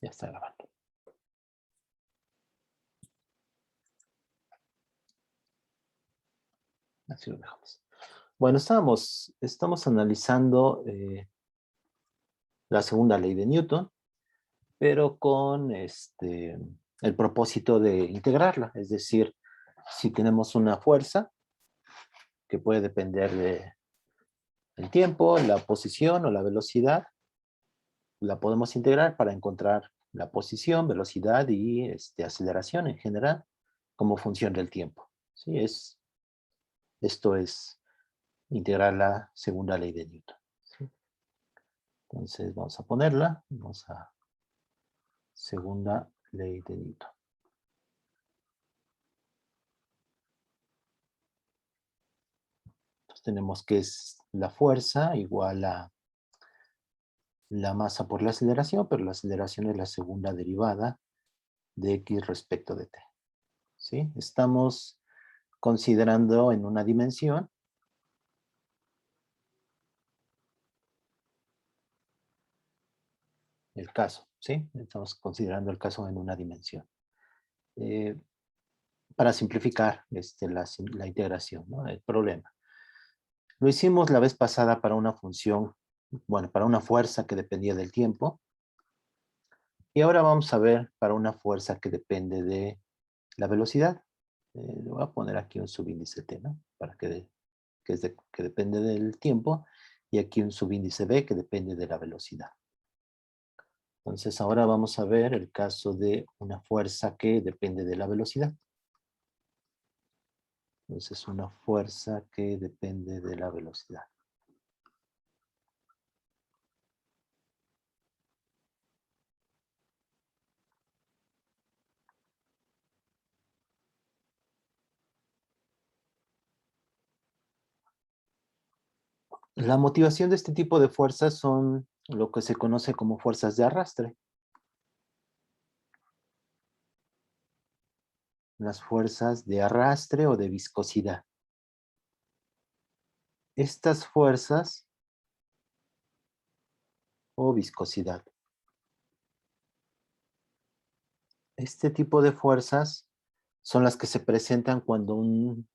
Ya está grabando. Así lo dejamos. Bueno, estamos analizando la segunda ley de Newton, pero con el propósito de integrarla. Es decir, si tenemos una fuerza que puede depender del tiempo, la posición o la velocidad, la podemos integrar para encontrar la posición, velocidad y aceleración en general como función del tiempo. ¿Sí? Esto es integrar la segunda ley de Newton. ¿Sí? Entonces vamos a ponerla, vamos a segunda ley de Newton. Entonces tenemos que es la fuerza igual a la masa por la aceleración, pero la aceleración es la segunda derivada de x respecto de t. ¿Sí? Estamos considerando en una dimensión el caso, ¿sí? Estamos considerando el caso en una dimensión. Para simplificar la integración, ¿no? El problema. Lo hicimos la vez pasada para una función, bueno, para una fuerza que dependía del tiempo. Y ahora vamos a ver para una fuerza que depende de la velocidad. Le voy a poner aquí un subíndice t, ¿no? Para que depende del tiempo. Y aquí un subíndice b que depende de la velocidad. Entonces ahora vamos a ver el caso de una fuerza que depende de la velocidad. Entonces una fuerza que depende de la velocidad. La motivación de este tipo de fuerzas son lo que se conoce como fuerzas de arrastre. Las fuerzas de arrastre o de viscosidad. Estas fuerzas o viscosidad. Este tipo de fuerzas son las que se presentan cuando un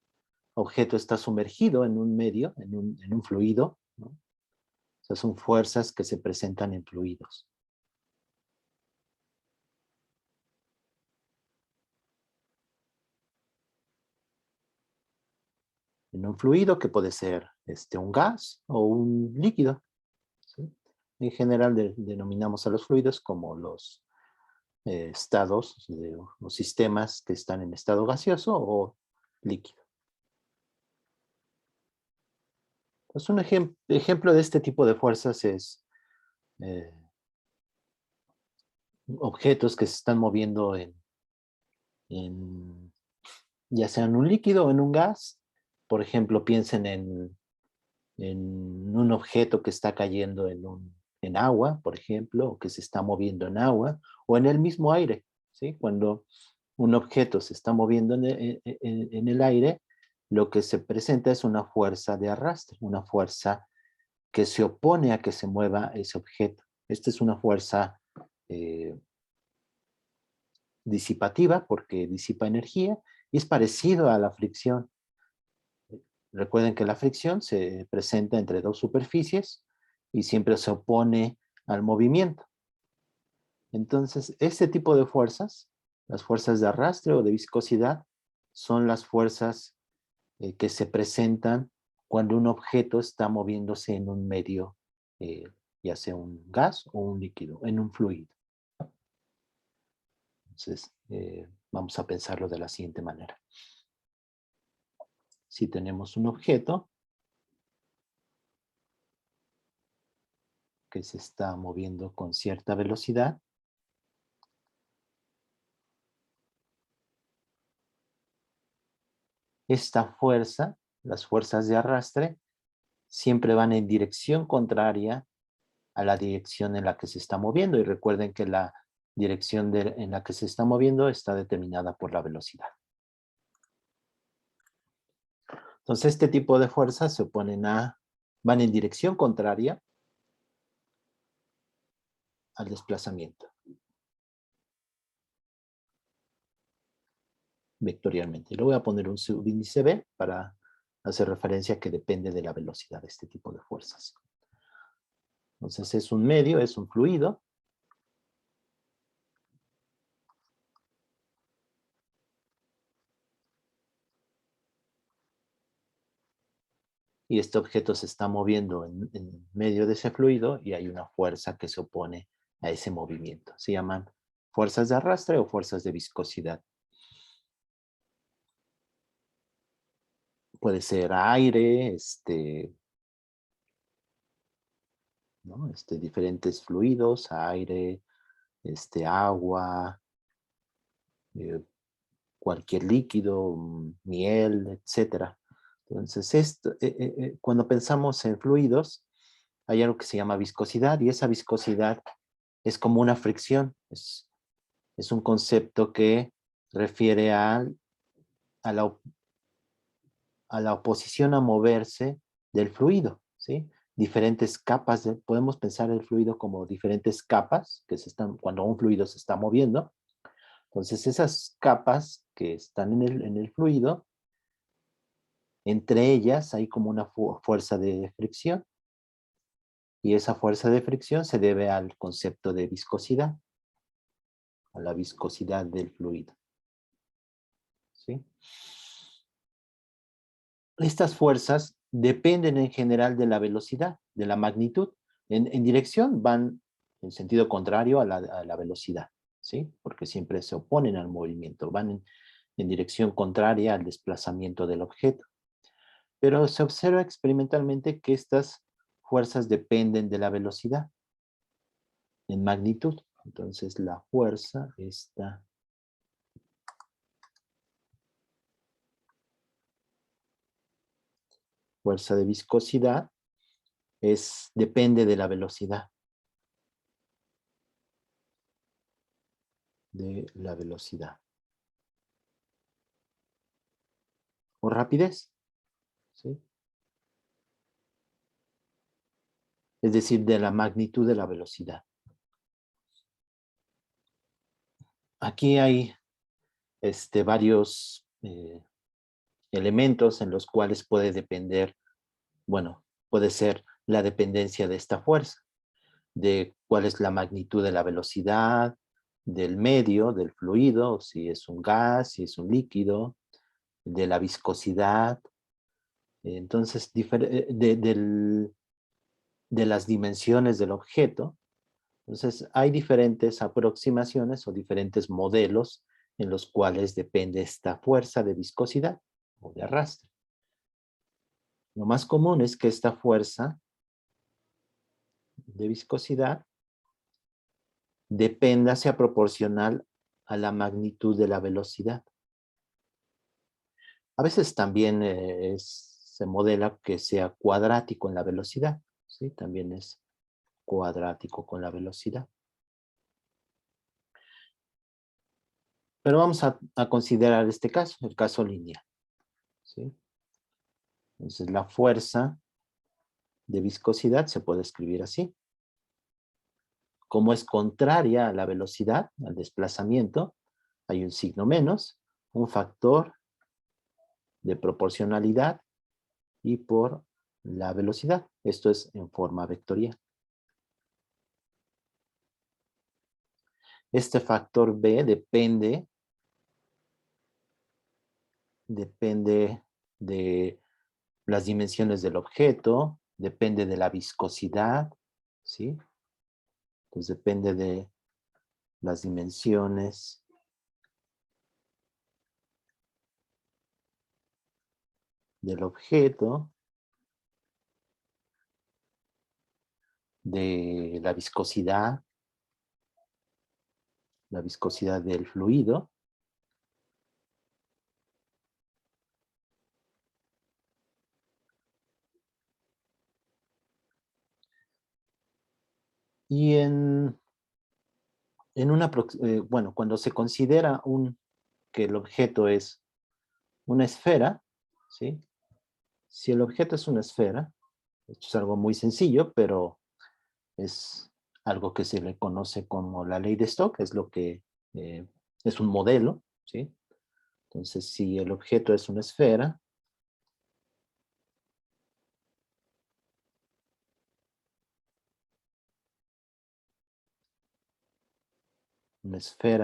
objeto está sumergido en un medio, en un fluido, ¿no? O sea, son fuerzas que se presentan en fluidos. En un fluido que puede ser un gas o un líquido. ¿Sí? En general denominamos a los fluidos como los estados, los sistemas que están en estado gaseoso o líquido. Pues un ejemplo de este tipo de fuerzas es eh, objetos que se están moviendo ya sea en un líquido o en un gas. Por ejemplo, piensen en un objeto que está cayendo en agua, por ejemplo, o que se está moviendo en agua, o en el mismo aire. ¿Sí? Cuando un objeto se está moviendo en el aire, lo que se presenta es una fuerza de arrastre, una fuerza que se opone a que se mueva ese objeto. Esta es una fuerza disipativa porque disipa energía y es parecido a la fricción. Recuerden que la fricción se presenta entre dos superficies y siempre se opone al movimiento. Entonces, este tipo de fuerzas, las fuerzas de arrastre o de viscosidad, son las fuerzas que se presentan cuando un objeto está moviéndose en un medio, ya sea un gas o un líquido, en un fluido. Entonces, vamos a pensarlo de la siguiente manera. Si tenemos un objeto que se está moviendo con cierta velocidad, esta fuerza, las fuerzas de arrastre, siempre van en dirección contraria a la dirección en la que se está moviendo. Y recuerden que la dirección en la que se está moviendo está determinada por la velocidad. Entonces, este tipo de fuerzas se oponen van en dirección contraria al desplazamiento. vectorialmente. Le voy a poner un subíndice B para hacer referencia a que depende de la velocidad de este tipo de fuerzas. Entonces es un medio, es un fluido. Y este objeto se está moviendo en medio de ese fluido y hay una fuerza que se opone a ese movimiento. Se llaman fuerzas de arrastre o fuerzas de viscosidad. Puede ser aire, ¿no? Diferentes fluidos, aire, agua, eh, cualquier líquido, miel, etcétera. Entonces, cuando pensamos en fluidos, hay algo que se llama viscosidad y esa viscosidad es como una fricción. Es un concepto que refiere a la oposición a moverse del fluido, ¿sí? Diferentes capas, podemos pensar el fluido como diferentes capas, cuando un fluido se está moviendo. Entonces esas capas que están en el fluido, entre ellas hay como una fuerza de fricción, y esa fuerza de fricción se debe al concepto de viscosidad, a la viscosidad del fluido, ¿sí? Estas fuerzas dependen en general de la velocidad, de la magnitud. En dirección van en sentido contrario a la velocidad, ¿sí? Porque siempre se oponen al movimiento, van en dirección contraria al desplazamiento del objeto. Pero se observa experimentalmente que estas fuerzas dependen de la velocidad en magnitud. Entonces la fuerza, esta fuerza de viscosidad, depende de la velocidad. De la velocidad. O rapidez, ¿sí? Es decir, de la magnitud de la velocidad. Aquí hay varios elementos en los cuales puede depender, bueno, puede ser la dependencia de esta fuerza, de cuál es la magnitud de la velocidad, del medio, del fluido, si es un gas, si es un líquido, de la viscosidad, entonces, de las dimensiones del objeto. Entonces, hay diferentes aproximaciones o diferentes modelos en los cuales depende esta fuerza de viscosidad o de arrastre. Lo más común es que esta fuerza de viscosidad sea proporcional a la magnitud de la velocidad. A veces también se modela que sea cuadrático en la velocidad, ¿sí? También es cuadrático con la velocidad. Pero vamos a considerar este caso, el caso lineal, ¿sí? Entonces la fuerza de viscosidad se puede escribir así. Como es contraria a la velocidad, al desplazamiento, hay un signo menos, un factor de proporcionalidad y por la velocidad. Esto es en forma vectorial. Este factor B depende de las dimensiones del objeto, depende de la viscosidad, ¿sí? Pues depende de las dimensiones del objeto, de la viscosidad del fluido, y bueno, cuando se considera que el objeto es una esfera, ¿sí? Si el objeto es una esfera, esto es algo muy sencillo, pero es algo que se le conoce como la ley de Stokes, es lo que es un modelo, ¿sí? Entonces, si el objeto es una esfera,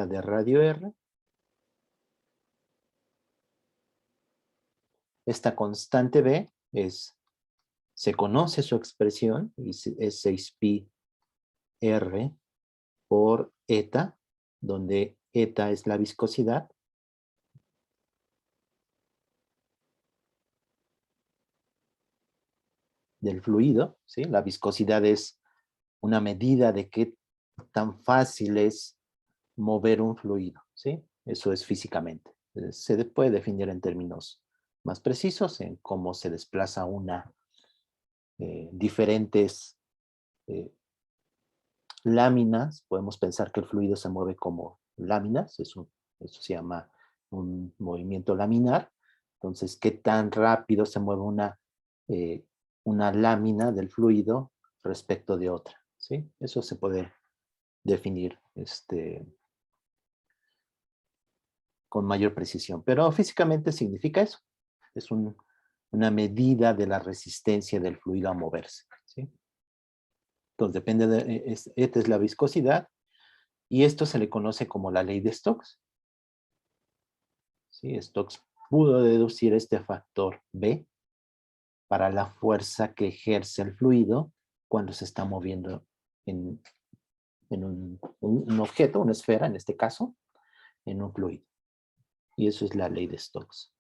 de radio R, esta constante B se conoce su expresión y es 6pi R por eta, donde eta es la viscosidad. Del fluido, ¿sí? La viscosidad es una medida de qué tan fácil es mover un fluido, ¿sí? Eso es físicamente. Se puede definir en términos más precisos en cómo se desplaza diferentes eh, láminas. Podemos pensar que el fluido se mueve como láminas, eso se llama un movimiento laminar. Entonces, ¿qué tan rápido se mueve una lámina del fluido respecto de otra? ¿Sí? Eso se puede definir con mayor precisión, pero físicamente significa eso. Es una medida de la resistencia del fluido a moverse, ¿sí? Entonces, depende esta es la viscosidad, y esto se le conoce como la ley de Stokes. ¿Sí? Stokes pudo deducir este factor B para la fuerza que ejerce el fluido cuando se está moviendo en un objeto, una esfera en este caso, en un fluido. Y eso es la ley de Stokes.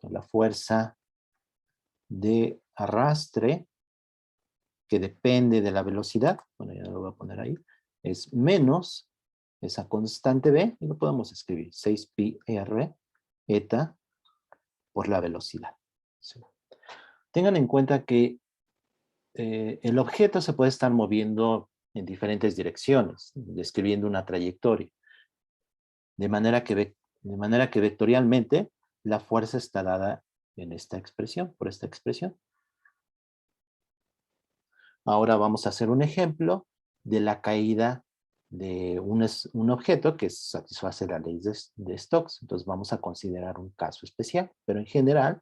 La fuerza de arrastre, que depende de la velocidad, bueno, ya lo voy a poner ahí, es menos esa constante B, y lo podemos escribir, 6pi r eta por la velocidad. ¿Sí? Tengan en cuenta que el objeto se puede estar moviendo en diferentes direcciones, describiendo una trayectoria, de manera que vectorialmente la fuerza está dada en esta expresión, por esta expresión. Ahora vamos a hacer un ejemplo de la caída de un objeto que satisface la ley de Stokes. Entonces vamos a considerar un caso especial, pero en general,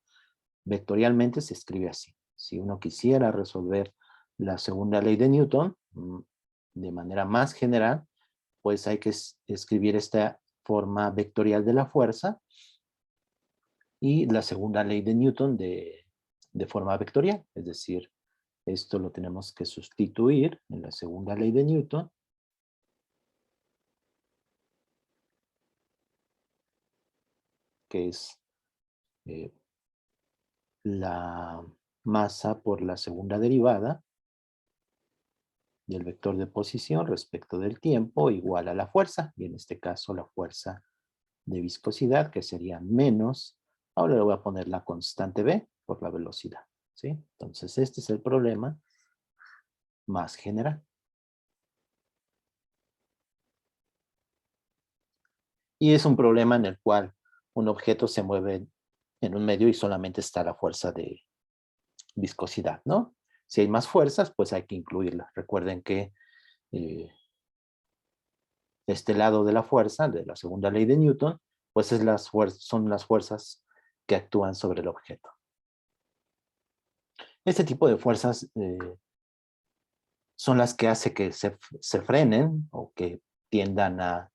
vectorialmente se escribe así. Si uno quisiera resolver la segunda ley de Newton, de manera más general, pues hay que escribir esta forma vectorial de la fuerza y la segunda ley de Newton de forma vectorial. Es decir, esto lo tenemos que sustituir en la segunda ley de Newton. Que es la masa por la segunda derivada del vector de posición respecto del tiempo igual a la fuerza, y en este caso la fuerza de viscosidad, que sería menos, ahora le voy a poner la constante B por la velocidad, ¿sí? Entonces este es el problema más general. Y es un problema en el cual un objeto se mueve en un medio y solamente está la fuerza de viscosidad, ¿no? Si hay más fuerzas, pues hay que incluirlas. Recuerden que eh, este lado de la fuerza, de la segunda ley de Newton, pues son las fuerzas que actúan sobre el objeto. Este tipo de fuerzas son las que hace que se frenen o que tiendan a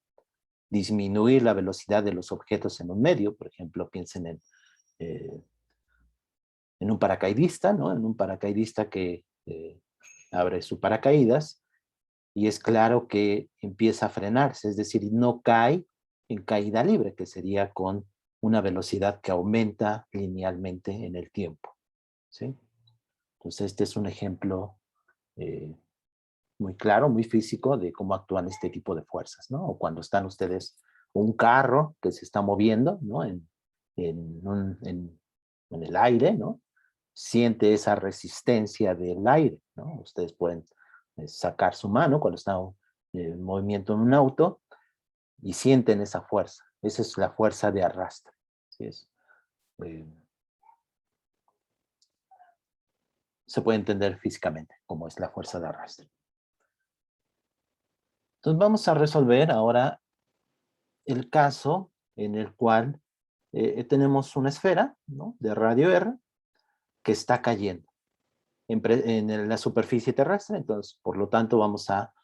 disminuir la velocidad de los objetos en un medio. Por ejemplo, piensen en un paracaidista, ¿no? En un paracaidista que abre su paracaídas y es claro que empieza a frenarse, es decir, no cae en caída libre, que sería con una velocidad que aumenta linealmente en el tiempo, ¿sí? Entonces este es un ejemplo eh, muy claro, muy físico de cómo actúan este tipo de fuerzas, ¿no? O cuando están ustedes, un carro que se está moviendo, ¿no? En el aire, ¿no? Siente esa resistencia del aire, ¿no? Ustedes pueden sacar su mano cuando está en movimiento en un auto y sienten esa fuerza. Esa es la fuerza de arrastre. ¿Sí? Eh, Se puede entender físicamente cómo es la fuerza de arrastre. Entonces vamos a resolver ahora el caso en el cual tenemos una esfera, ¿no?, de radio R que está cayendo en la superficie terrestre. Entonces, por lo tanto, vamos a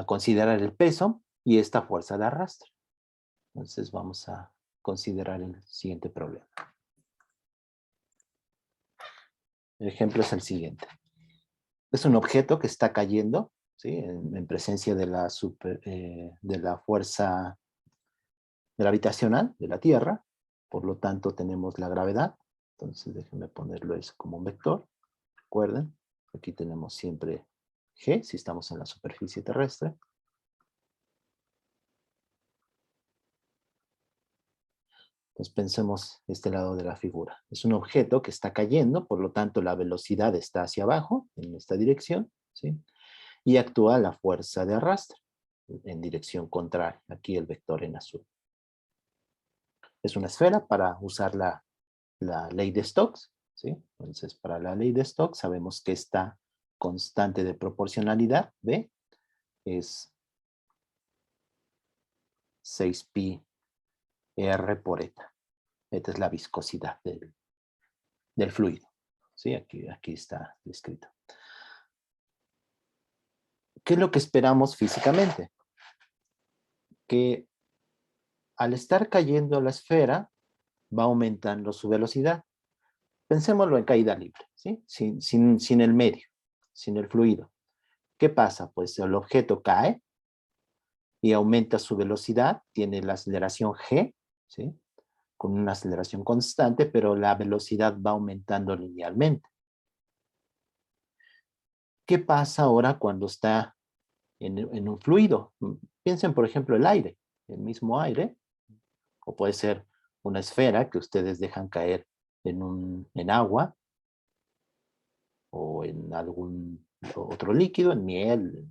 considerar el peso y esta fuerza de arrastre. Entonces vamos a considerar el siguiente problema. El ejemplo es el siguiente. Es un objeto que está cayendo, ¿sí?, en presencia de la fuerza gravitacional de la Tierra. Por lo tanto, tenemos la gravedad. Entonces, déjenme ponerlo eso como un vector. Recuerden, aquí tenemos siempre G, si estamos en la superficie terrestre. Entonces, pensemos este lado de la figura. Es un objeto que está cayendo, por lo tanto, la velocidad está hacia abajo, en esta dirección, ¿sí? Y actúa la fuerza de arrastre, en dirección contraria. Aquí el vector en azul. Es una esfera para usar la ley de Stokes, ¿sí? Entonces, para la ley de Stokes sabemos que esta constante de proporcionalidad, B, es 6pi R por eta. Esta es la viscosidad del fluido, ¿sí? Aquí está descrito. ¿Qué es lo que esperamos físicamente? Que al estar cayendo la esfera, va aumentando su velocidad. Pensémoslo en caída libre, ¿sí? Sin el medio, sin el fluido. ¿Qué pasa? Pues el objeto cae y aumenta su velocidad, tiene la aceleración g, ¿sí?, con una aceleración constante, pero la velocidad va aumentando linealmente. ¿Qué pasa ahora cuando está en un fluido? Piensen, por ejemplo, el aire, el mismo aire, o puede ser una esfera que ustedes dejan caer en agua o en algún otro líquido, en miel,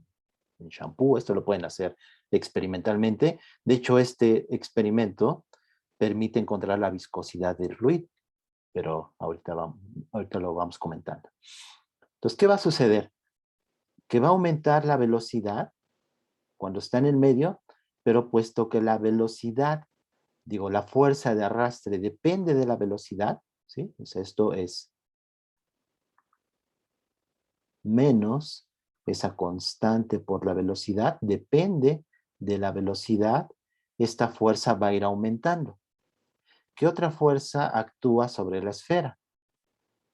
en shampoo. Esto lo pueden hacer experimentalmente. De hecho, este experimento permite encontrar la viscosidad del fluido, pero ahorita lo vamos comentando. Entonces, ¿qué va a suceder? Que va a aumentar la velocidad cuando está en el medio, pero puesto que la velocidad, digo, la fuerza de arrastre depende de la velocidad, ¿sí? O sea, esto es menos esa constante por la velocidad, depende de la velocidad, esta fuerza va a ir aumentando. ¿Qué otra fuerza actúa sobre la esfera?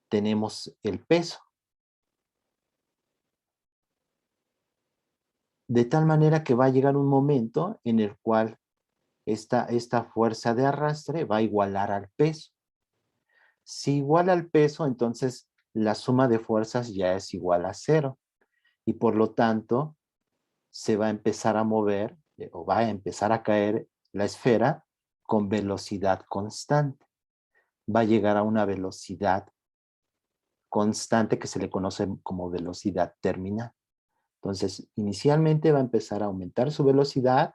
Tenemos el peso. De tal manera que va a llegar un momento en el cual esta fuerza de arrastre va a igualar al peso. Si iguala al peso, entonces la suma de fuerzas ya es igual a cero. Y por lo tanto, se va a empezar a mover o va a empezar a caer la esfera con velocidad constante. Va a llegar a una velocidad constante que se le conoce como velocidad terminal. Entonces, inicialmente va a empezar a aumentar su velocidad,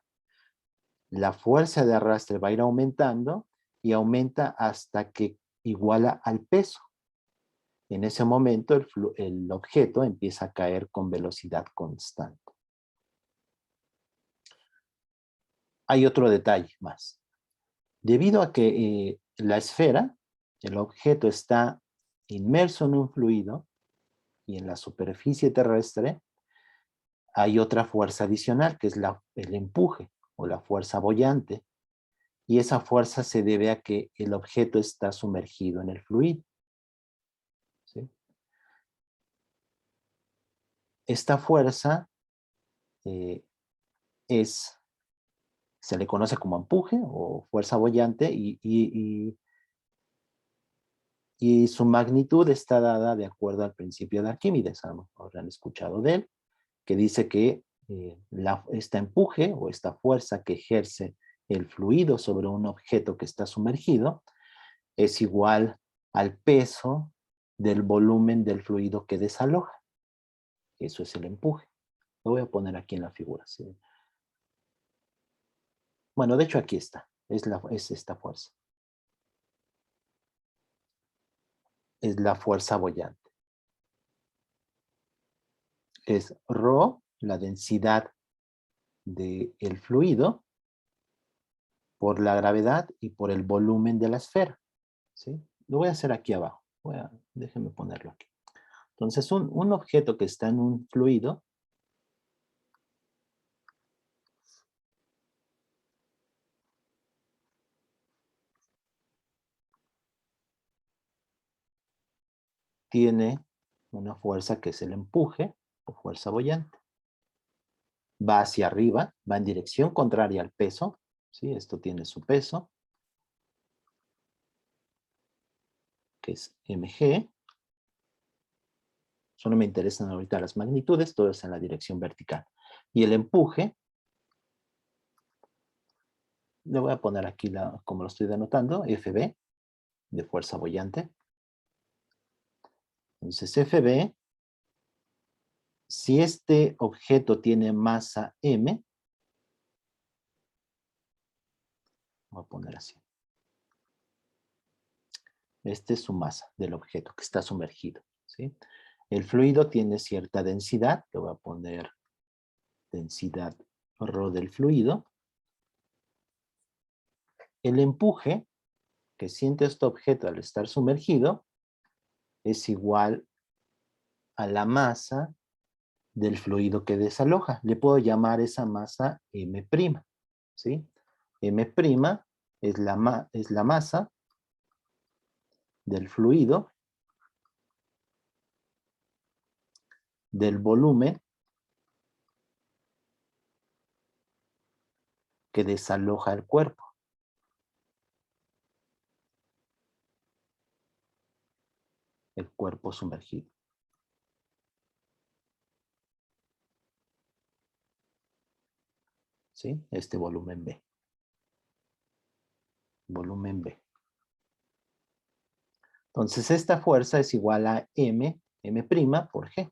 la fuerza de arrastre va a ir aumentando y aumenta hasta que iguala al peso. En ese momento el objeto empieza a caer con velocidad constante. Hay otro detalle más. Debido a que la esfera, el objeto, está inmerso en un fluido y en la superficie terrestre, hay otra fuerza adicional que es el empuje o la fuerza boyante. Y esa fuerza se debe a que el objeto está sumergido en el fluido, ¿sí? Esta fuerza eh, se le conoce como empuje o fuerza boyante y su magnitud está dada de acuerdo al principio de Arquímedes. Habrán escuchado de él, que dice que este empuje o esta fuerza que ejerce el fluido sobre un objeto que está sumergido es igual al peso del volumen del fluido que desaloja. Eso es el empuje. Lo voy a poner aquí en la figura, ¿sí? Bueno, de hecho aquí está. Es esta fuerza. Es la fuerza boyante. Es ρ, la densidad del fluido por la gravedad y por el volumen de la esfera, ¿sí? Lo voy a hacer aquí abajo. Déjenme ponerlo aquí. Entonces, un objeto que está en un fluido tiene una fuerza que es el empuje o fuerza boyante. Va hacia arriba, va en dirección contraria al peso, ¿sí? Esto tiene su peso, que es mg. Solo me interesan ahorita las magnitudes, todo es en la dirección vertical. Y el empuje, le voy a poner aquí como lo estoy denotando, Fb, de fuerza boyante. Entonces, Fb, si este objeto tiene masa m, voy a poner así. Esta es su masa del objeto que está sumergido, ¿sí? El fluido tiene cierta densidad, le voy a poner densidad ρ del fluido. El empuje que siente este objeto al estar sumergido es igual a la masa del fluido que desaloja. Le puedo llamar esa masa M', ¿sí? M' es la masa del fluido del volumen que desaloja el cuerpo. El cuerpo sumergido. ¿Sí? Este volumen B. Volumen B. Entonces, esta fuerza es igual a M' por G.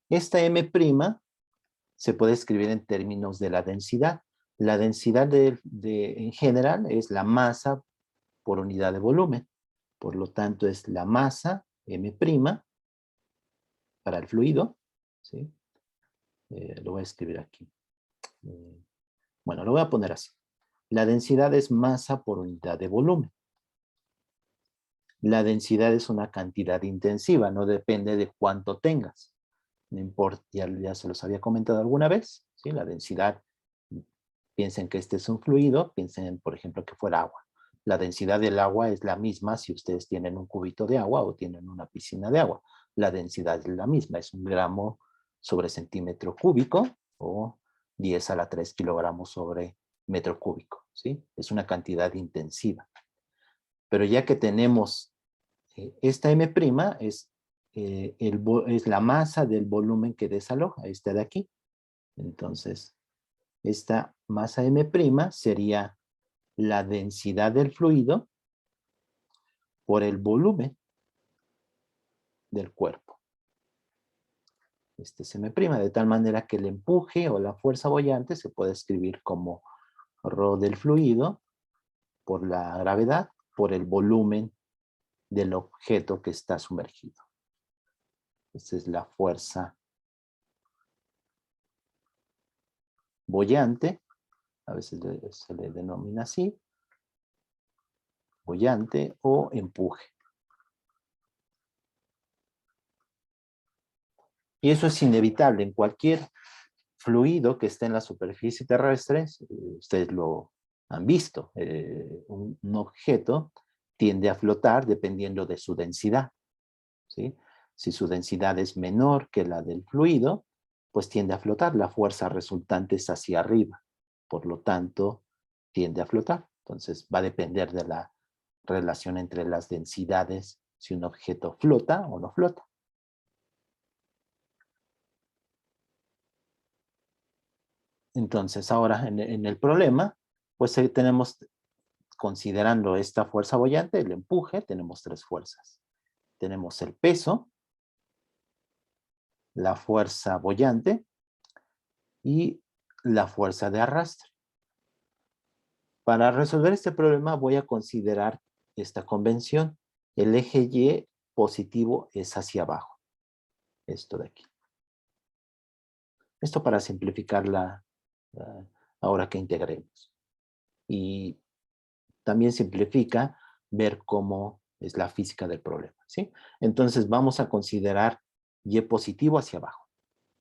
Esta M' se puede escribir en términos de la densidad. La densidad en general es la masa por unidad de volumen. Por lo tanto, es la masa M' para el fluido. ¿Sí? Lo voy a escribir aquí. Bueno, lo voy a poner así. La densidad es masa por unidad de volumen. La densidad es una cantidad intensiva, no depende de cuánto tengas. No importa, ya se los había comentado alguna vez, ¿sí? La densidad, piensen que este es un fluido, piensen, por ejemplo, que fuera agua. La densidad del agua es la misma si ustedes tienen un cubito de agua o tienen una piscina de agua. La densidad es la misma, es 1 gramo sobre centímetro cúbico o 10 a la 3 kilogramos sobre metro cúbico, ¿sí? Es una cantidad intensiva. Pero ya que tenemos esta M' es la masa del volumen que desaloja, esta de aquí. Entonces, esta masa M' sería la densidad del fluido por el volumen del cuerpo. Este es M', de tal manera que el empuje o la fuerza boyante se puede escribir como ρ del fluido por la gravedad, por el volumen del objeto que está sumergido. Esta es la fuerza boyante, a veces se le denomina así, boyante o empuje. Y eso es inevitable en cualquier fluido que esté en la superficie terrestre. Ustedes lo han visto. Un objeto tiende a flotar dependiendo de su densidad, ¿sí? Si su densidad es menor que la del fluido, pues tiende a flotar. La fuerza resultante es hacia arriba. Por lo tanto, tiende a flotar. Entonces, va a depender de la relación entre las densidades, si un objeto flota o no flota. Entonces, ahora en el problema, pues tenemos, considerando esta fuerza boyante, el empuje, tenemos 3 fuerzas. Tenemos el peso, la fuerza boyante y la fuerza de arrastre. Para resolver este problema voy a considerar esta convención. El eje Y positivo es hacia abajo. Esto de aquí. Esto para simplificar ahora que integremos. Y también simplifica ver cómo es la física del problema, ¿sí? Entonces vamos a considerar Y positivo hacia abajo,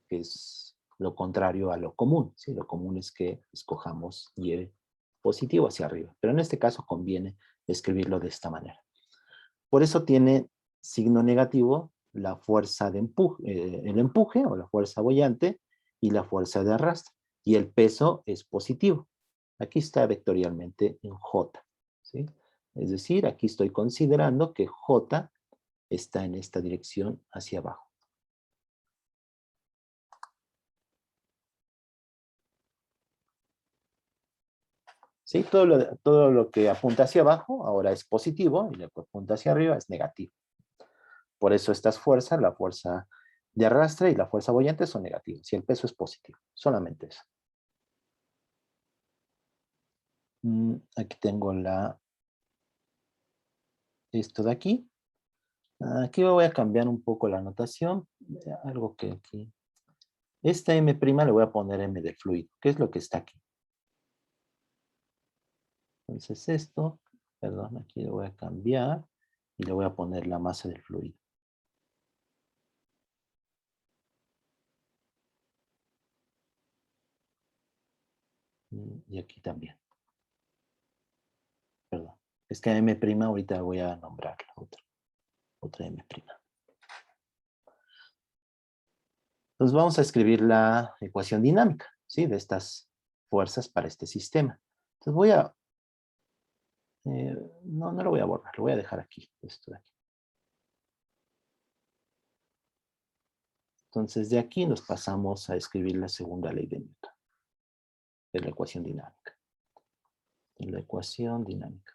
que es lo contrario a lo común, ¿sí? Lo común es que escojamos Y positivo hacia arriba, pero en este caso conviene escribirlo de esta manera. Por eso tiene signo negativo la fuerza de empuje, el empuje o la fuerza boyante y la fuerza de arrastre. Y el peso es positivo. Aquí está vectorialmente en J, ¿sí? Es decir, aquí estoy considerando que J está en esta dirección hacia abajo. ¿Sí? Todo lo que apunta hacia abajo ahora es positivo y lo que apunta hacia arriba es negativo. Por eso estas fuerzas, la fuerza de arrastre y la fuerza boyante son negativas y el peso es positivo. Solamente eso. Aquí tengo esto de aquí. Aquí voy a cambiar un poco la notación. Algo que aquí. Esta M' le voy a poner M del fluido, que es lo que está aquí. Entonces esto, perdón, aquí lo voy a cambiar y le voy a poner la masa del fluido. Y aquí también. Perdón. Es que M' ahorita voy a nombrar la otra M'. Entonces vamos a escribir la ecuación dinámica, ¿sí? De estas fuerzas para este sistema. Entonces voy a... no lo voy a borrar, lo voy a dejar aquí, esto de aquí. Entonces de aquí nos pasamos a escribir la segunda ley de Newton, de la ecuación dinámica. En la ecuación dinámica.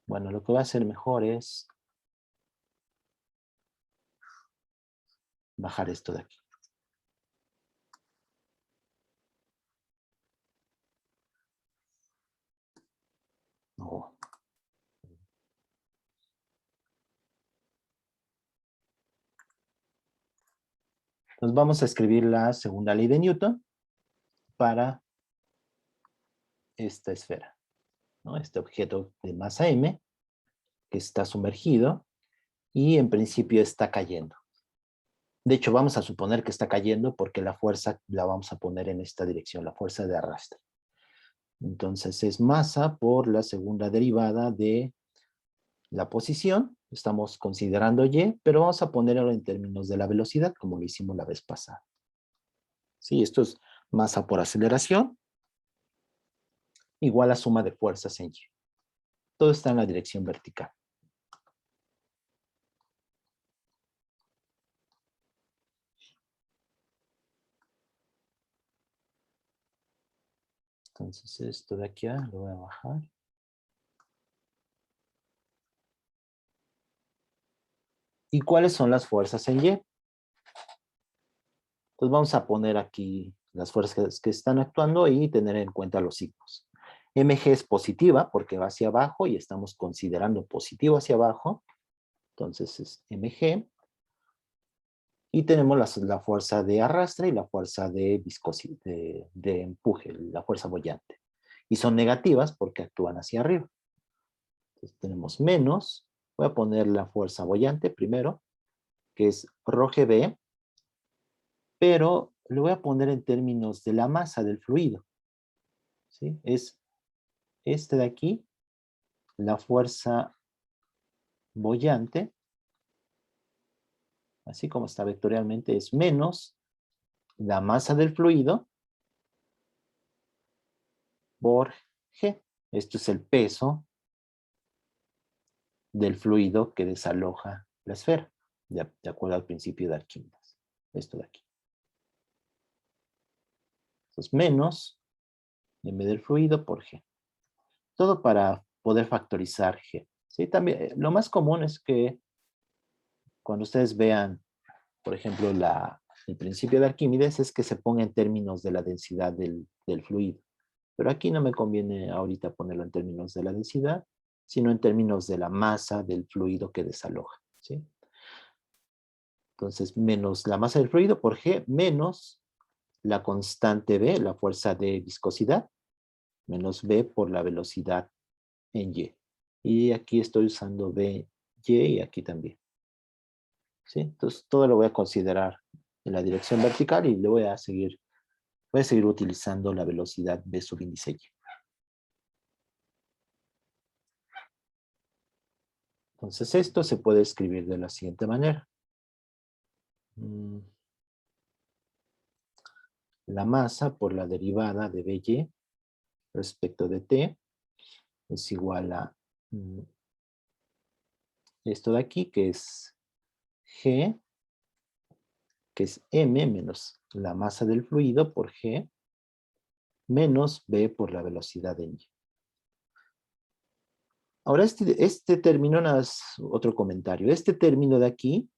Bueno, lo que va a ser mejor es bajar esto de aquí. Oh. Entonces vamos a escribir la segunda ley de Newton para esta esfera, ¿no? Este objeto de masa m que está sumergido y en principio está cayendo. De hecho, vamos a suponer que está cayendo porque la fuerza la vamos a poner en esta dirección, la fuerza de arrastre. Entonces es masa por la segunda derivada de la posición. Estamos considerando Y, pero vamos a ponerlo en términos de la velocidad, como lo hicimos la vez pasada. Sí, esto es masa por aceleración, igual a suma de fuerzas en Y. Todo está en la dirección vertical. Entonces esto de aquí lo voy a bajar. ¿Y cuáles son las fuerzas en Y? Entonces vamos a poner aquí las fuerzas que están actuando y tener en cuenta los signos. Mg es positiva porque va hacia abajo y estamos considerando positivo hacia abajo. Entonces es Mg. Y tenemos la fuerza de arrastre y la fuerza de viscosidad, de empuje, la fuerza boyante. Y son negativas porque actúan hacia arriba. Entonces tenemos menos. Voy a poner la fuerza boyante primero, que es ρgb, pero lo voy a poner en términos de la masa del fluido. ¿Sí? Es este de aquí, la fuerza boyante, así como está vectorialmente, es menos la masa del fluido por G. Esto es el peso del fluido que desaloja la esfera, de acuerdo al principio de Arquímedes. Esto de aquí. Entonces, menos m del fluido por G. Todo para poder factorizar G. ¿Sí? También, lo más común es que cuando ustedes vean, por ejemplo, el principio de Arquímedes, es que se ponga en términos de la densidad del fluido. Pero aquí no me conviene ahorita ponerlo en términos de la densidad, sino en términos de la masa del fluido que desaloja. ¿Sí? Entonces, menos la masa del fluido por G, menos la constante B, la fuerza de viscosidad, menos B por la velocidad en Y. Y aquí estoy usando B, Y y aquí también. ¿Sí? Entonces, todo lo voy a considerar en la dirección vertical y le voy a seguir utilizando la velocidad B subíndice Y. Entonces, esto se puede escribir de la siguiente manera. La masa por la derivada de BY respecto de T es igual a esto de aquí, que es G, que es M menos la masa del fluido por G, menos B por la velocidad en Y. Ahora, este término, nada más otro comentario. Este término de aquí,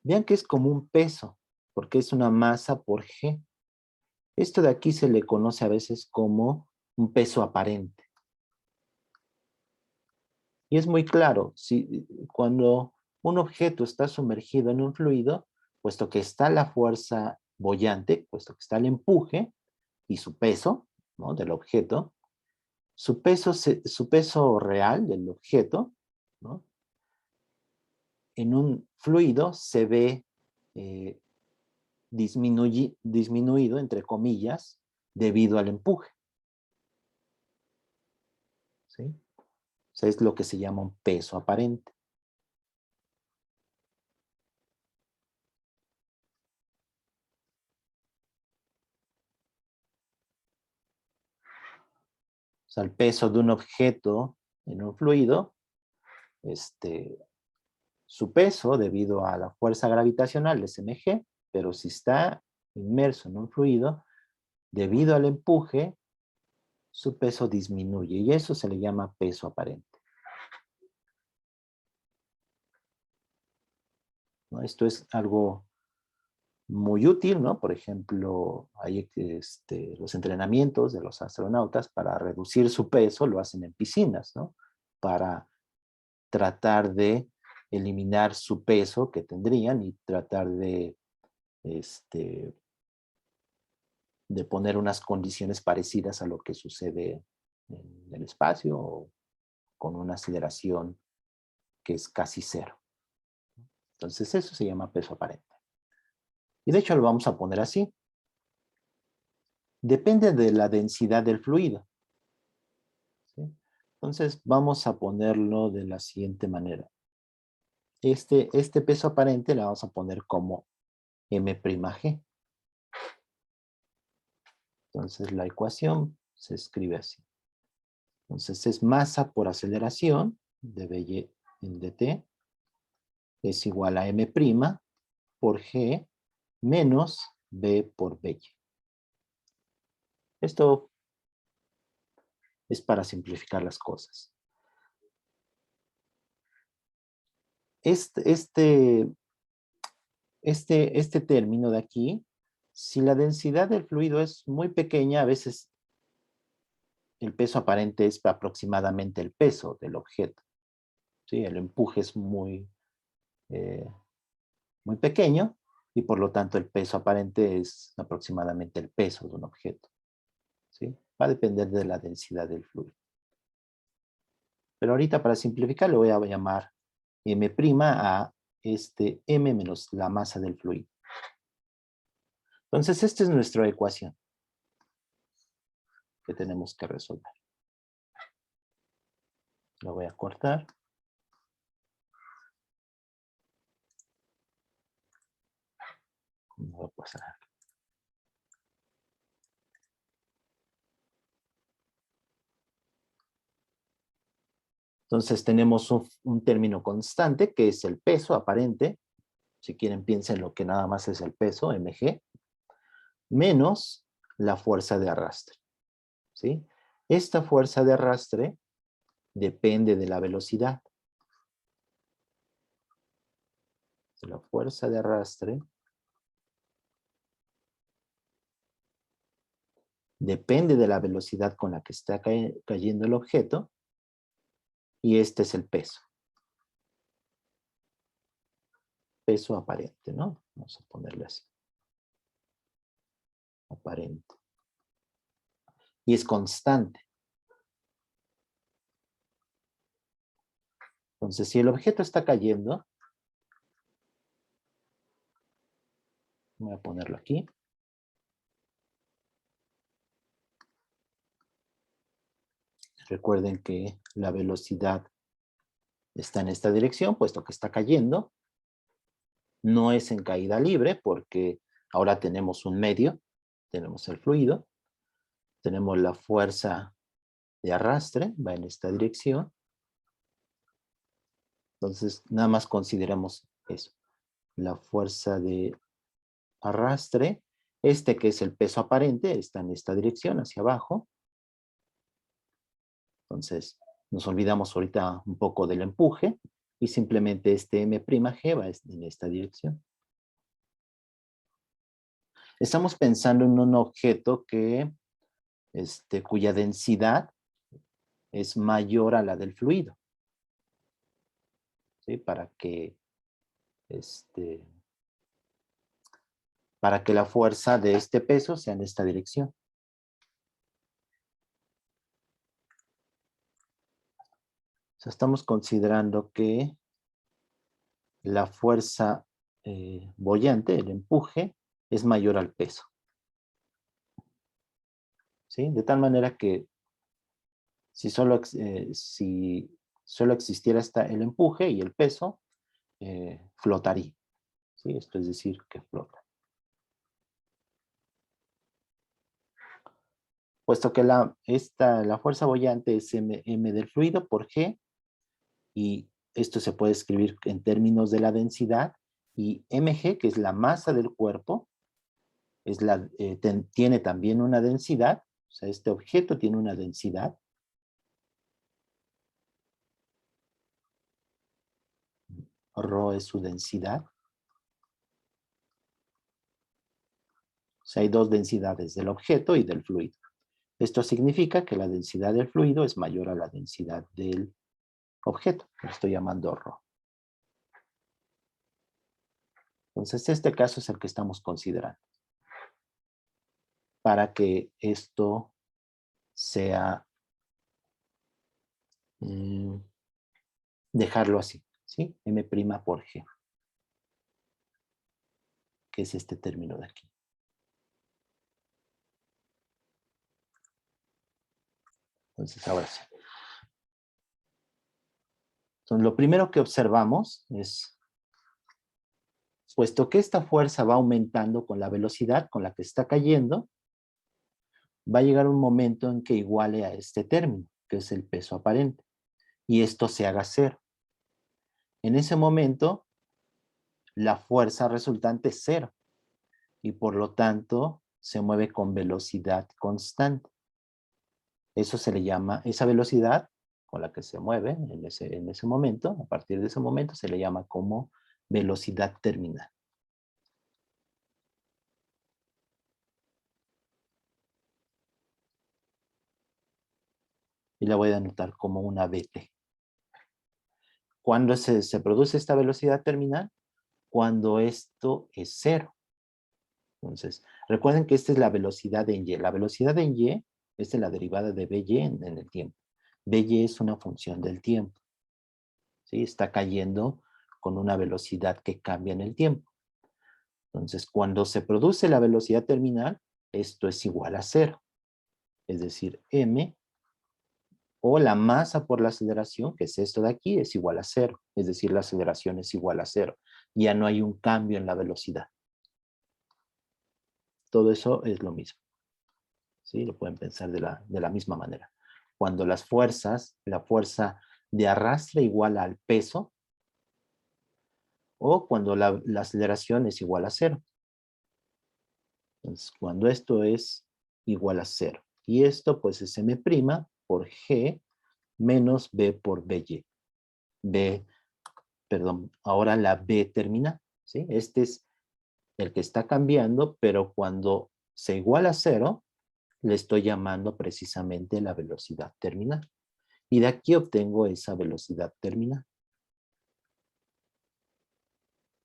vean que es como un peso, porque es una masa por G. Esto de aquí se le conoce a veces como un peso aparente. Y es muy claro, cuando un objeto está sumergido en un fluido, puesto que está la fuerza boyante, puesto que está el empuje y su peso, ¿no?, del objeto, su peso real del objeto, ¿no?, en un fluido se ve disminuido, entre comillas, debido al empuje. ¿Sí? O sea, es lo que se llama un peso aparente. O sea, el peso de un objeto en un fluido, su peso debido a la fuerza gravitacional es mg, pero si está inmerso en un fluido, debido al empuje, su peso disminuye y eso se le llama peso aparente. ¿No? Esto es algo muy útil, ¿no? Por ejemplo, hay los entrenamientos de los astronautas para reducir su peso, lo hacen en piscinas, ¿no? Para tratar de eliminar su peso que tendrían y tratar de poner unas condiciones parecidas a lo que sucede en el espacio o con una aceleración que es casi cero. Entonces eso se llama peso aparente. Y de hecho lo vamos a poner así. Depende de la densidad del fluido. ¿Sí? Entonces vamos a ponerlo de la siguiente manera. Este peso aparente lo vamos a poner como m'G. Entonces la ecuación se escribe así. Entonces es masa por aceleración de By en dt es igual a m' por G menos B por By. Esto es para simplificar las cosas. Este término de aquí, si la densidad del fluido es muy pequeña, a veces el peso aparente es aproximadamente el peso del objeto. ¿Sí? El empuje es muy pequeño y por lo tanto el peso aparente es aproximadamente el peso de un objeto. ¿Sí? Va a depender de la densidad del fluido. Pero ahorita para simplificar le voy a llamar M' a M menos la masa del fluido. Entonces esta es nuestra ecuación que tenemos que resolver. Lo voy a cortar. No va a pasar. Entonces tenemos un término constante que es el peso aparente. Si quieren piensen lo que nada más es el peso, mg, menos la fuerza de arrastre. ¿Sí? Esta fuerza de arrastre depende de la velocidad. La fuerza de arrastre depende de la velocidad con la que está cayendo el objeto y este es el peso. peso aparente, ¿no? Vamos a ponerle así. Aparente. Y es constante. Entonces, si el objeto está cayendo, voy a ponerlo aquí. Recuerden que la velocidad está en esta dirección, puesto que está cayendo. No es en caída libre, porque ahora tenemos un medio, tenemos el fluido, tenemos la fuerza de arrastre, va en esta dirección. Entonces, nada más consideramos eso. La fuerza de arrastre, que es el peso aparente, está en esta dirección, hacia abajo. Entonces, nos olvidamos ahorita un poco del empuje y simplemente este m'G va en esta dirección. Estamos pensando en un objeto cuya densidad es mayor a la del fluido. ¿Sí? Para que la fuerza de este peso sea en esta dirección. O sea, estamos considerando que la fuerza boyante, el empuje, es mayor al peso. ¿Sí? De tal manera que si solo existiera el empuje y el peso, flotaría. ¿Sí? Esto es decir, que flota. Puesto que la fuerza boyante es m del fluido por G, y esto se puede escribir en términos de la densidad, y mg, que es la masa del cuerpo, tiene también una densidad, o sea, este objeto tiene una densidad. Rho es su densidad. O sea, hay dos densidades, del objeto y del fluido. Esto significa que la densidad del fluido es mayor a la densidad del objeto, que lo estoy llamando Rho. Entonces, este caso es el que estamos considerando, para que esto sea, dejarlo así, ¿sí? M' por G, que es este término de aquí. Entonces, ahora sí. Entonces, lo primero que observamos es, puesto que esta fuerza va aumentando con la velocidad con la que está cayendo, va a llegar un momento en que iguale a este término, que es el peso aparente, y esto se haga cero. En ese momento, la fuerza resultante es cero, y por lo tanto, se mueve con velocidad constante. Eso se le llama, esa velocidad con la que se mueve en ese momento, a partir de ese momento, se le llama como velocidad terminal. Y la voy a anotar como una VT. ¿Cuándo se produce esta velocidad terminal? Cuando esto es cero. Entonces, recuerden que esta es la velocidad en Y. La velocidad en Y es la derivada de BY en el tiempo. BY es una función del tiempo. ¿Sí? Está cayendo con una velocidad que cambia en el tiempo. Entonces, cuando se produce la velocidad terminal, esto es igual a cero. Es decir, m, o la masa por la aceleración, que es esto de aquí, es igual a cero. Es decir, la aceleración es igual a cero. Ya no hay un cambio en la velocidad. Todo eso es lo mismo. ¿Sí? Lo pueden pensar de la misma manera. Cuando las fuerzas, la fuerza de arrastre igual al peso, o cuando la aceleración es igual a cero. Entonces, cuando esto es igual a cero. Y esto, pues, es m' por G menos B por BY. Ahora la B termina, ¿sí? Este es el que está cambiando, pero cuando se iguala a cero, le estoy llamando precisamente la velocidad terminal. Y de aquí obtengo esa velocidad terminal.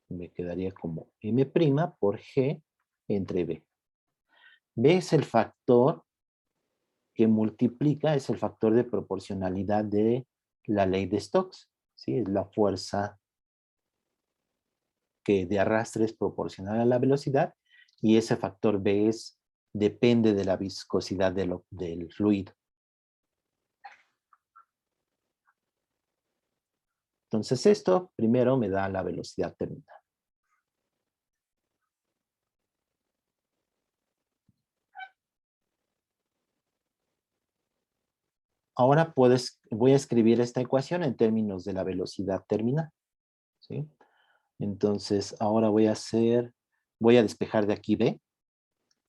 Me quedaría como M' por G entre B. B es el factor que multiplica, es el factor de proporcionalidad de la ley de Stokes, ¿sí? Es la fuerza que de arrastre es proporcional a la velocidad, y ese factor B depende de la viscosidad del fluido. Entonces esto primero me da la velocidad terminal. Ahora voy a escribir esta ecuación en términos de la velocidad terminal, ¿sí? Entonces ahora voy a despejar de aquí B.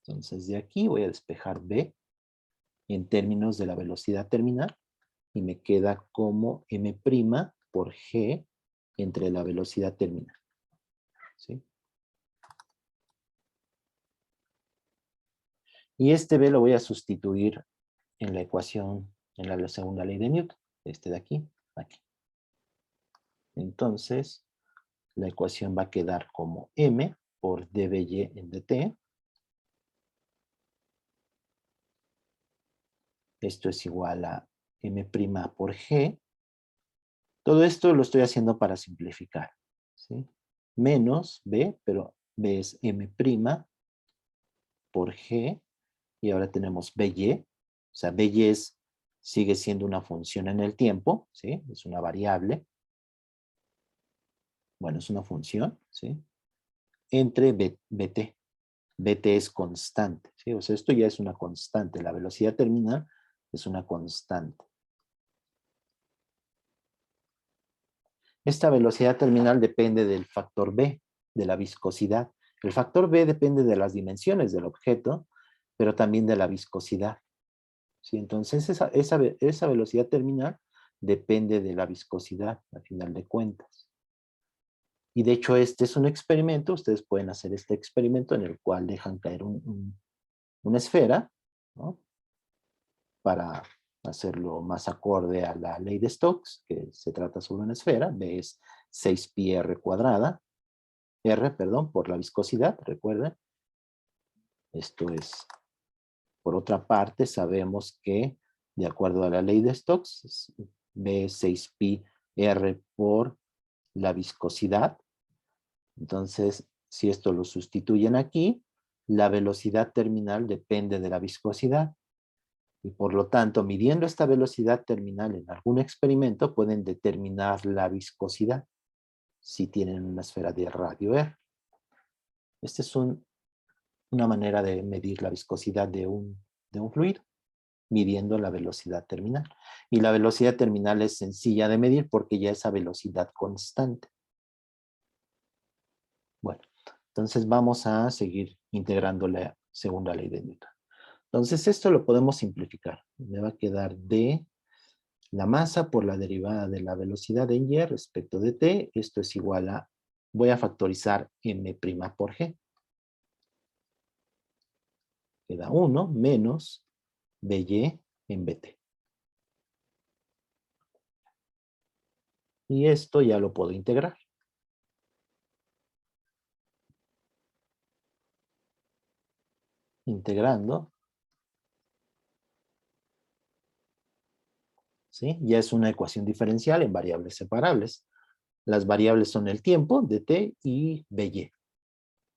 Entonces de aquí voy a despejar B en términos de la velocidad terminal, y me queda como M' por G entre la velocidad terminal, ¿sí? Y este B lo voy a sustituir en la ecuación, en la segunda ley de Newton, este de aquí, aquí. Entonces, la ecuación va a quedar como M por dBY en dt. Esto es igual a M' por G. Todo esto lo estoy haciendo para simplificar, ¿sí? Menos B, pero B es M' por G, y ahora tenemos BY. O sea, BY sigue siendo una función en el tiempo, ¿sí? Es una variable. Bueno, es una función, ¿sí? Entre BT. BT es constante, ¿sí? O sea, esto ya es una constante. La velocidad terminal es una constante. Esta velocidad terminal depende del factor B, de la viscosidad. El factor B depende de las dimensiones del objeto, pero también de la viscosidad, ¿sí? Entonces, esa velocidad terminal depende de la viscosidad, al final de cuentas. Y de hecho, este es un experimento. Ustedes pueden hacer este experimento en el cual dejan caer una esfera, ¿no? Para hacerlo más acorde a la ley de Stokes, que se trata sobre una esfera. B es 6πr cuadrada. R, perdón, por la viscosidad, recuerden. Esto es, por otra parte, sabemos que, de acuerdo a la ley de Stokes, B es 6πr por la viscosidad. Entonces, si esto lo sustituyen aquí, la velocidad terminal depende de la viscosidad. Y por lo tanto, midiendo esta velocidad terminal en algún experimento, pueden determinar la viscosidad si tienen una esfera de radio R. Esta es una manera de medir la viscosidad de un fluido, midiendo la velocidad terminal. Y la velocidad terminal es sencilla de medir porque ya es a velocidad constante. Bueno, entonces vamos a seguir integrando la segunda ley de Newton. Entonces esto lo podemos simplificar. Me va a quedar d la masa por la derivada de la velocidad en y respecto de t. Esto es igual a, voy a factorizar m' por g. Queda 1 menos by en bt. Y esto ya lo puedo integrar. Integrando, ¿sí? Ya es una ecuación diferencial en variables separables. Las variables son el tiempo, dt, y by.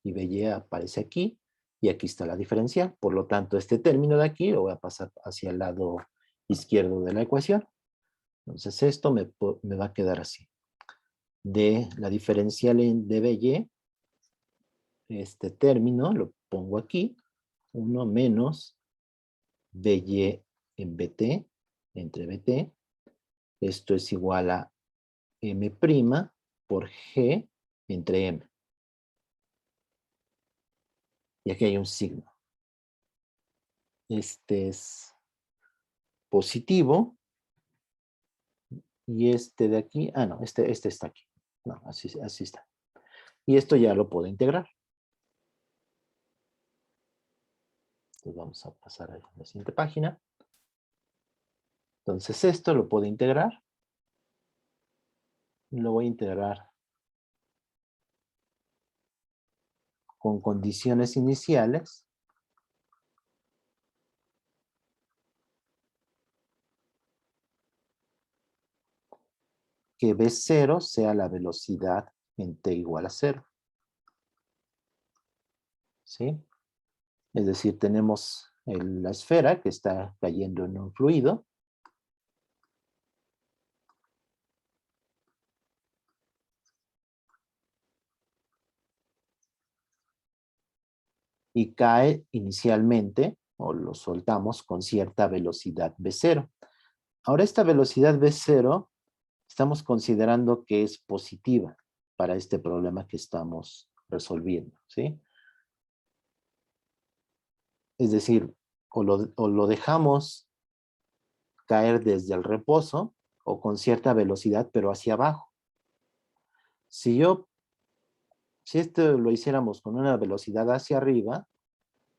Y by aparece aquí, y aquí está la diferencial. Por lo tanto, este término de aquí lo voy a pasar hacia el lado izquierdo de la ecuación. Entonces esto me va a quedar así. De la diferencial en dby, este término lo pongo aquí, 1 menos by en bt, entre bt. Esto es igual a m' por g entre m. Y aquí hay un signo. Este es positivo. Y este de aquí, no, este está aquí. No, así está. Y esto ya lo puedo integrar. Entonces vamos a pasar a la siguiente página. Entonces esto lo puedo integrar. Lo voy a integrar con condiciones iniciales que V0 sea la velocidad en t igual a 0. ¿Sí? Es decir, tenemos la esfera que está cayendo en un fluido. Y cae inicialmente, o lo soltamos con cierta velocidad V0. Ahora esta velocidad V0 estamos considerando que es positiva para este problema que estamos resolviendo, ¿sí? Es decir, o lo dejamos caer desde el reposo o con cierta velocidad, pero hacia abajo. Si esto lo hiciéramos con una velocidad hacia arriba,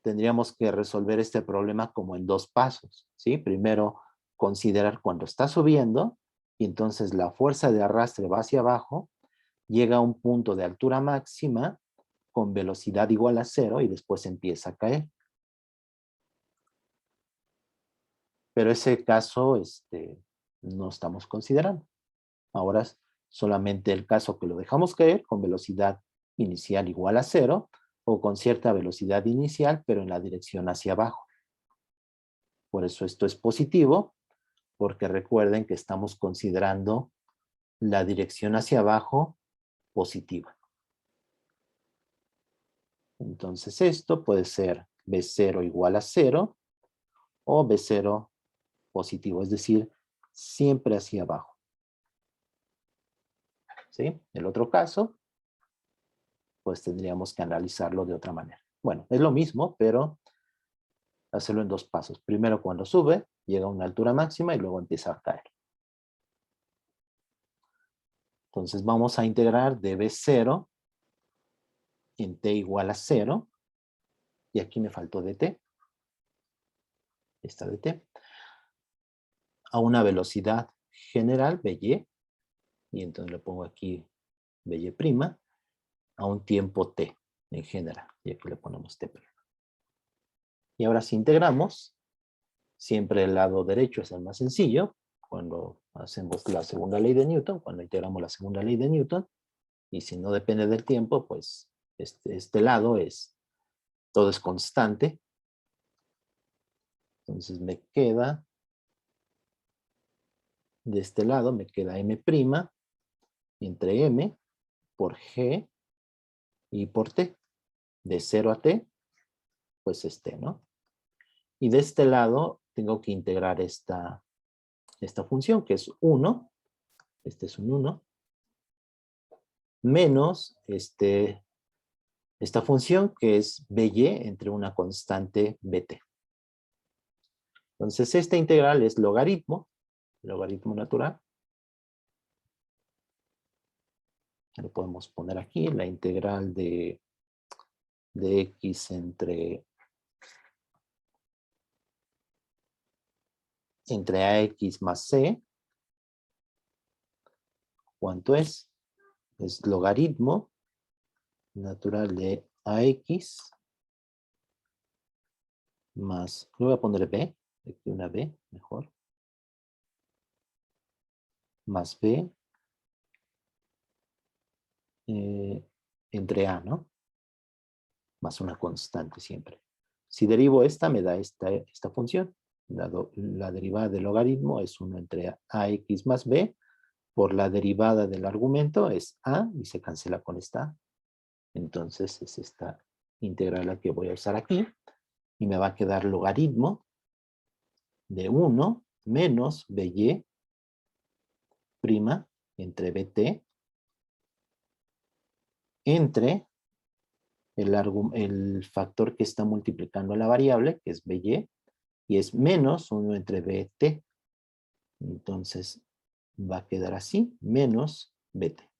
tendríamos que resolver este problema como en dos pasos, ¿sí? Primero, considerar cuando está subiendo y entonces la fuerza de arrastre va hacia abajo, llega a un punto de altura máxima con velocidad igual a 0 y después empieza a caer. Pero ese caso no estamos considerando. Ahora es solamente el caso que lo dejamos caer con velocidad inicial igual a 0 o con cierta velocidad inicial pero en la dirección hacia abajo. Por eso esto es positivo, porque recuerden que estamos considerando la dirección hacia abajo positiva. Entonces esto puede ser V0 igual a 0 o V0 positivo, es decir, siempre hacia abajo. ¿Sí? El otro caso, pues tendríamos que analizarlo de otra manera. Bueno, es lo mismo, pero hacerlo en dos pasos. Primero cuando sube, llega a una altura máxima y luego empieza a caer. Entonces vamos a integrar de V0 en t igual a 0. Y aquí me faltó dt. Esta dt. A una velocidad general, Vy. Y entonces le pongo aquí Vy'. A un tiempo t en general. Y aquí le ponemos t'. Y ahora si integramos, siempre el lado derecho es el más sencillo. Cuando hacemos la segunda ley de Newton, cuando integramos la segunda ley de Newton, y si no depende del tiempo, pues este lado todo es constante. Entonces me queda, de este lado me queda m' entre m por g y por t. De 0 a t, pues ¿no? Y de este lado tengo que integrar esta función, que es 1. Este es un 1. Menos esta función, que es Vy entre una constante Bt. Entonces, esta integral es logaritmo natural. Lo podemos poner aquí, la integral de x entre ax más c. ¿Cuánto es? Es logaritmo natural de ax más, le voy a poner b, aquí una b, mejor, más b entre a, ¿no? Más una constante siempre. Si derivo esta, me da esta función. La derivada del logaritmo es 1 entre ax más b, por la derivada del argumento es a, y se cancela con esta a. Entonces es esta integral la que voy a usar aquí, y me va a quedar logaritmo de 1 menos Vy' entre Bt entre el factor que está multiplicando la variable, que es Vy, y es menos 1 entre Bt. Entonces va a quedar así, menos Bt.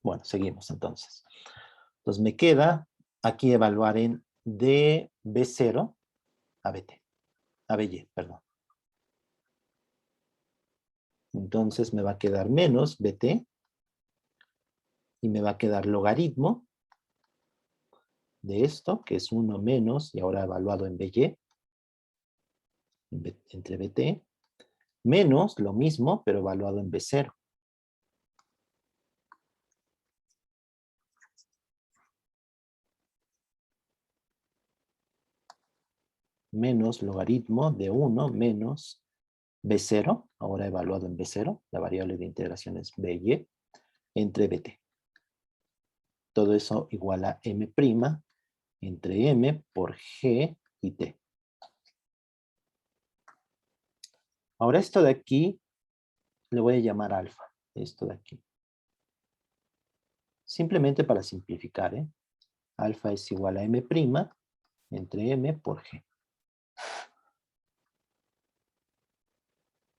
Bueno, seguimos entonces. Entonces me queda aquí evaluar en de B0 a Bt, a Vy, perdón. Entonces me va a quedar menos Bt Y me va a quedar logaritmo de esto, que es 1 menos, y ahora evaluado en BY, entre BT, menos lo mismo, pero evaluado en B0. Menos logaritmo de 1 menos B0, ahora evaluado en B0, la variable de integración es BY, entre BT. Todo eso igual a M' entre M por G y T. Ahora esto de aquí le voy a llamar alfa, esto de aquí. Simplemente para simplificar, ¿eh? Alfa es igual a M' entre M por G.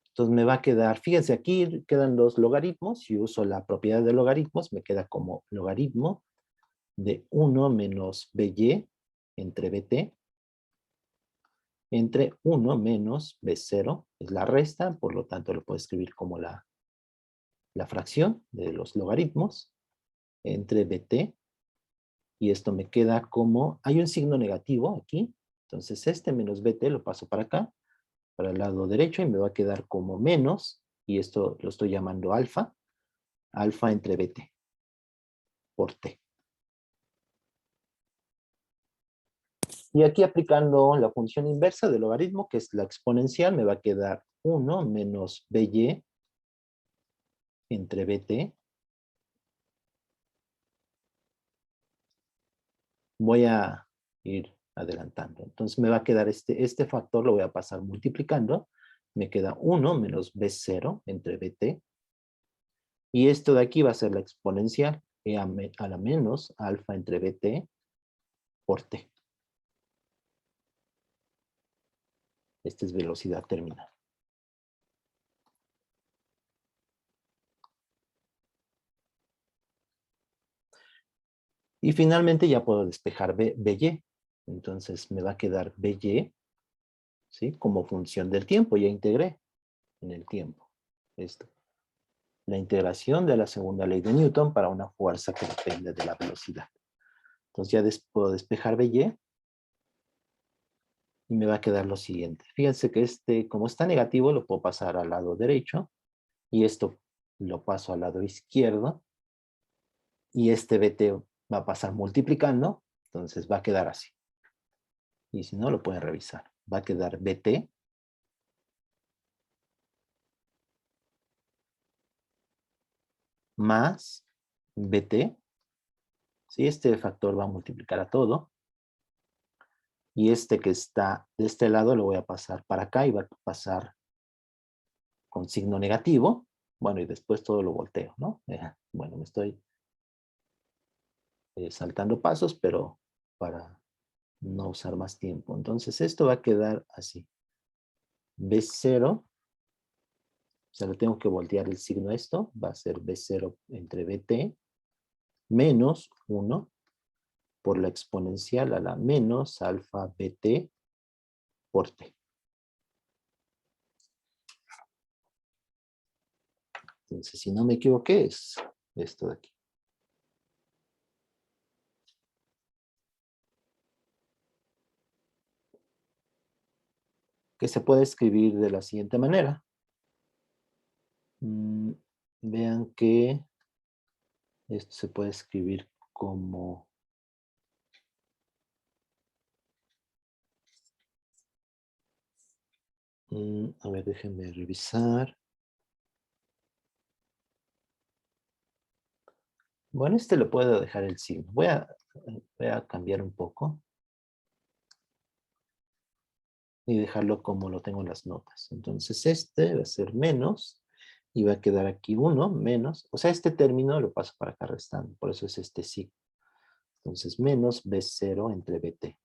Entonces me va a quedar, fíjense, aquí quedan los logaritmos. Si uso la propiedad de logaritmos, me queda como logaritmo de 1 menos BY entre BT entre 1 menos B0, es la resta, por lo tanto lo puedo escribir como la fracción de los logaritmos, entre BT, y esto me queda como, hay un signo negativo aquí, entonces este menos BT lo paso para acá, para el lado derecho, y me va a quedar como menos, y esto lo estoy llamando alfa, alfa entre BT, por T. Y aquí aplicando la función inversa del logaritmo, que es la exponencial, me va a quedar 1 menos BY entre BT. Voy a ir adelantando. Entonces me va a quedar este factor, lo voy a pasar multiplicando. Me queda 1 menos B0 entre BT. Y esto de aquí va a ser la exponencial, E a la menos alfa entre BT por T. Esta es velocidad terminal. Y finalmente ya puedo despejar BY. Entonces me va a quedar BY, ¿sí? Como función del tiempo. Ya integré en el tiempo esto. La integración de la segunda ley de Newton para una fuerza que depende de la velocidad. Entonces ya puedo despejar BY y me va a quedar lo siguiente. Fíjense que como está negativo, lo puedo pasar al lado derecho y esto lo paso al lado izquierdo y este BT va a pasar multiplicando, entonces va a quedar así. Y si no, lo pueden revisar. Va a quedar BT más BT. ¿Sí? Este factor va a multiplicar a todo. Y este que está de este lado lo voy a pasar para acá y va a pasar con signo negativo. Bueno, y después todo lo volteo, ¿no? Bueno, me estoy saltando pasos, pero para no usar más tiempo. Entonces esto va a quedar así. B0, o sea, le tengo que voltear el signo a esto, va a ser B0 entre BT menos 1 por la exponencial a la menos alfa BT por T. Entonces, si no me equivoqué, es esto de aquí. Que se puede escribir de la siguiente manera. Vean que esto se puede escribir como a ver, déjenme revisar. Bueno, le puedo dejar el signo. Voy a cambiar un poco y dejarlo como lo tengo en las notas. Entonces este va a ser menos y va a quedar aquí 1 menos. O sea, este término lo paso para acá restando. Por eso es este signo. Entonces menos B0 entre BT.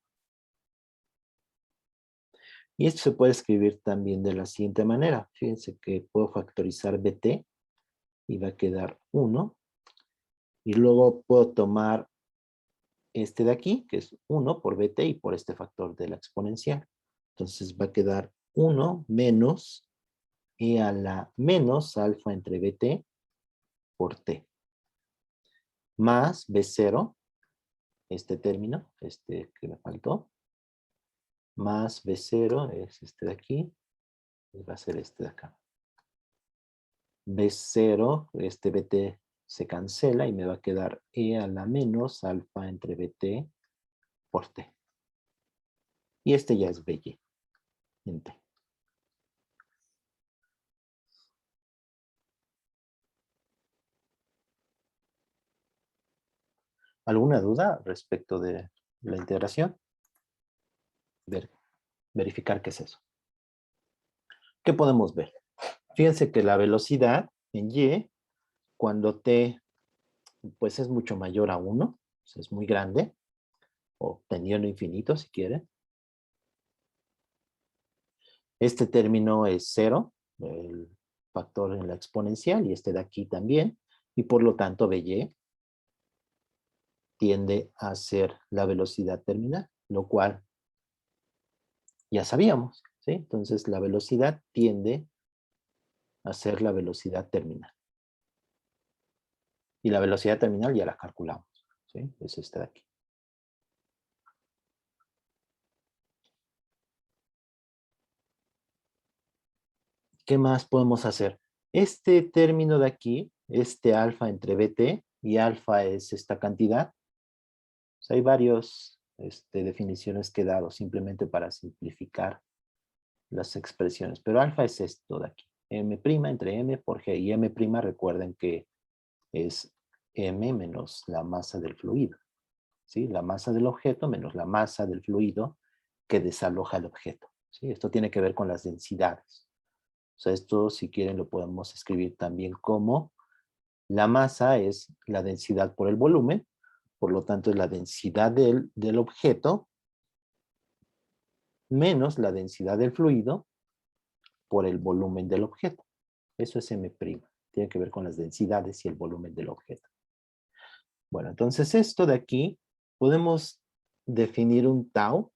Y esto se puede escribir también de la siguiente manera. Fíjense que puedo factorizar BT y va a quedar 1. Y luego puedo tomar este de aquí, que es 1 por BT y por este factor de la exponencial. Entonces va a quedar 1 menos E a la menos alfa entre BT por T. más B0, este término, este que me faltó, más B0 es este de aquí, y va a ser este de acá. B0, este BT se cancela y me va a quedar E a la menos alfa entre BT por T. Y este ya es BY en T. ¿Alguna duda respecto de la integración? Verificar qué es eso. ¿Qué podemos ver? Fíjense que la velocidad en Y, cuando T pues es mucho mayor a 1, o sea, es muy grande, o tendiendo a infinito si quieren. Este término es 0, el factor en la exponencial, y este de aquí también, y por lo tanto BY tiende a ser la velocidad terminal, lo cual ya sabíamos, ¿sí? Entonces la velocidad tiende a ser la velocidad terminal. Y la velocidad terminal ya la calculamos, ¿sí? Es esta de aquí. ¿Qué más podemos hacer? Este término de aquí, este alfa entre BT, y alfa es esta cantidad. Pues hay varias definiciones que he dado simplemente para simplificar las expresiones, pero alfa es esto de aquí. M' entre M por G, y M' recuerden que es M menos la masa del fluido, ¿sí? La masa del objeto menos la masa del fluido que desaloja el objeto, ¿sí? Esto tiene que ver con las densidades. O sea, esto, si quieren, lo podemos escribir también como la masa es la densidad por el volumen, por lo tanto es la densidad del objeto menos la densidad del fluido por el volumen del objeto. Eso es M'. Tiene que ver con las densidades y el volumen del objeto. Bueno, entonces esto de aquí, podemos definir un tau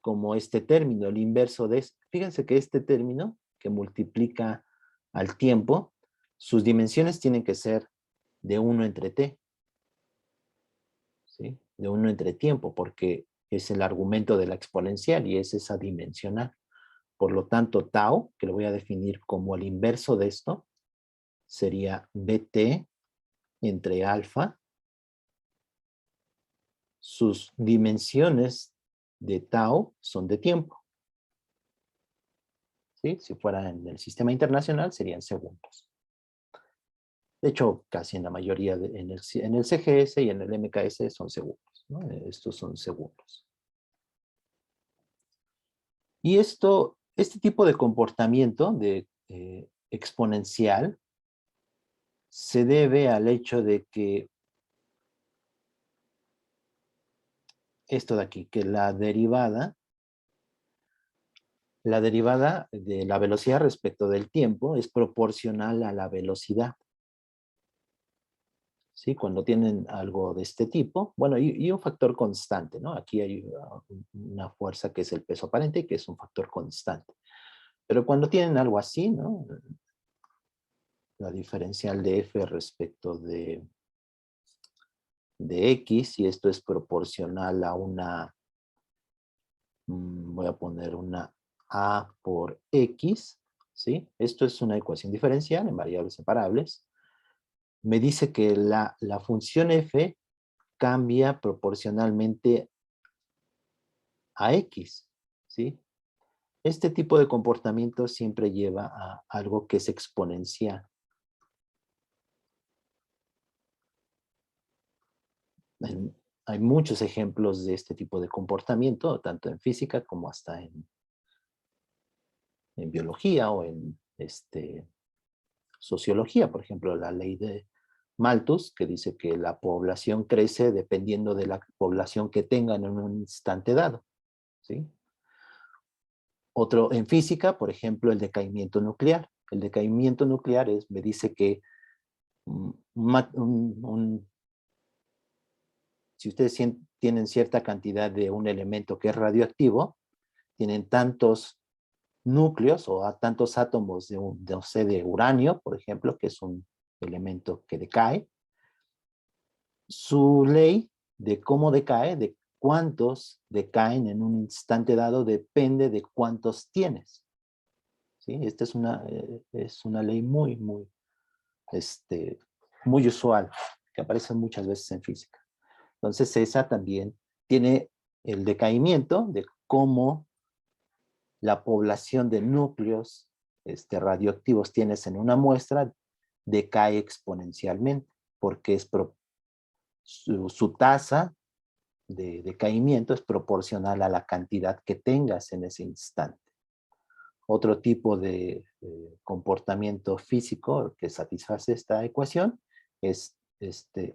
como este término, el inverso de esto. Fíjense que este término, que multiplica al tiempo, sus dimensiones tienen que ser de 1 entre t, ¿sí? De 1 entre tiempo, porque es el argumento de la exponencial y es esa dimensional. Por lo tanto, tau, que lo voy a definir como el inverso de esto, sería bt entre alfa. Sus dimensiones de tau son de tiempo, ¿sí? Si fuera en el sistema internacional serían segundos. De hecho, casi en la mayoría, en el CGS y en el MKS son segundos, ¿no? Estos son segundos. Y este tipo de comportamiento de exponencial se debe al hecho de que esto de aquí, que la derivada de la velocidad respecto del tiempo es proporcional a la velocidad. ¿Sí? Cuando tienen algo de este tipo, bueno, y un factor constante, ¿no? Aquí hay una fuerza que es el peso aparente y que es un factor constante. Pero cuando tienen algo así, ¿no? La diferencial de F respecto de X, y esto es proporcional a una, voy a poner una A por X, ¿sí? Esto es una ecuación diferencial en variables separables. Me dice que la función F cambia proporcionalmente a X, ¿sí? Este tipo de comportamiento siempre lleva a algo que es exponencial. Hay muchos ejemplos de este tipo de comportamiento, tanto en física como hasta en biología o en sociología. Por ejemplo, la ley de Malthus, que dice que la población crece dependiendo de la población que tengan en un instante dado, ¿sí? Otro, en física, por ejemplo, el decaimiento nuclear. El decaimiento nuclear me dice que si ustedes tienen cierta cantidad de un elemento que es radioactivo, tienen tantos núcleos o tantos átomos de uranio, por ejemplo, que es un elemento que decae, Su ley de cómo decae, de cuántos decaen en un instante dado, depende de cuántos tienes. ¿Sí? Esta es una ley muy usual, que aparece muchas veces en física. Entonces esa también tiene el decaimiento de cómo la población de núcleos radioactivos tienes en una muestra decae exponencialmente, porque su tasa de decaimiento es proporcional a la cantidad que tengas en ese instante. Otro tipo de comportamiento físico que satisface esta ecuación es,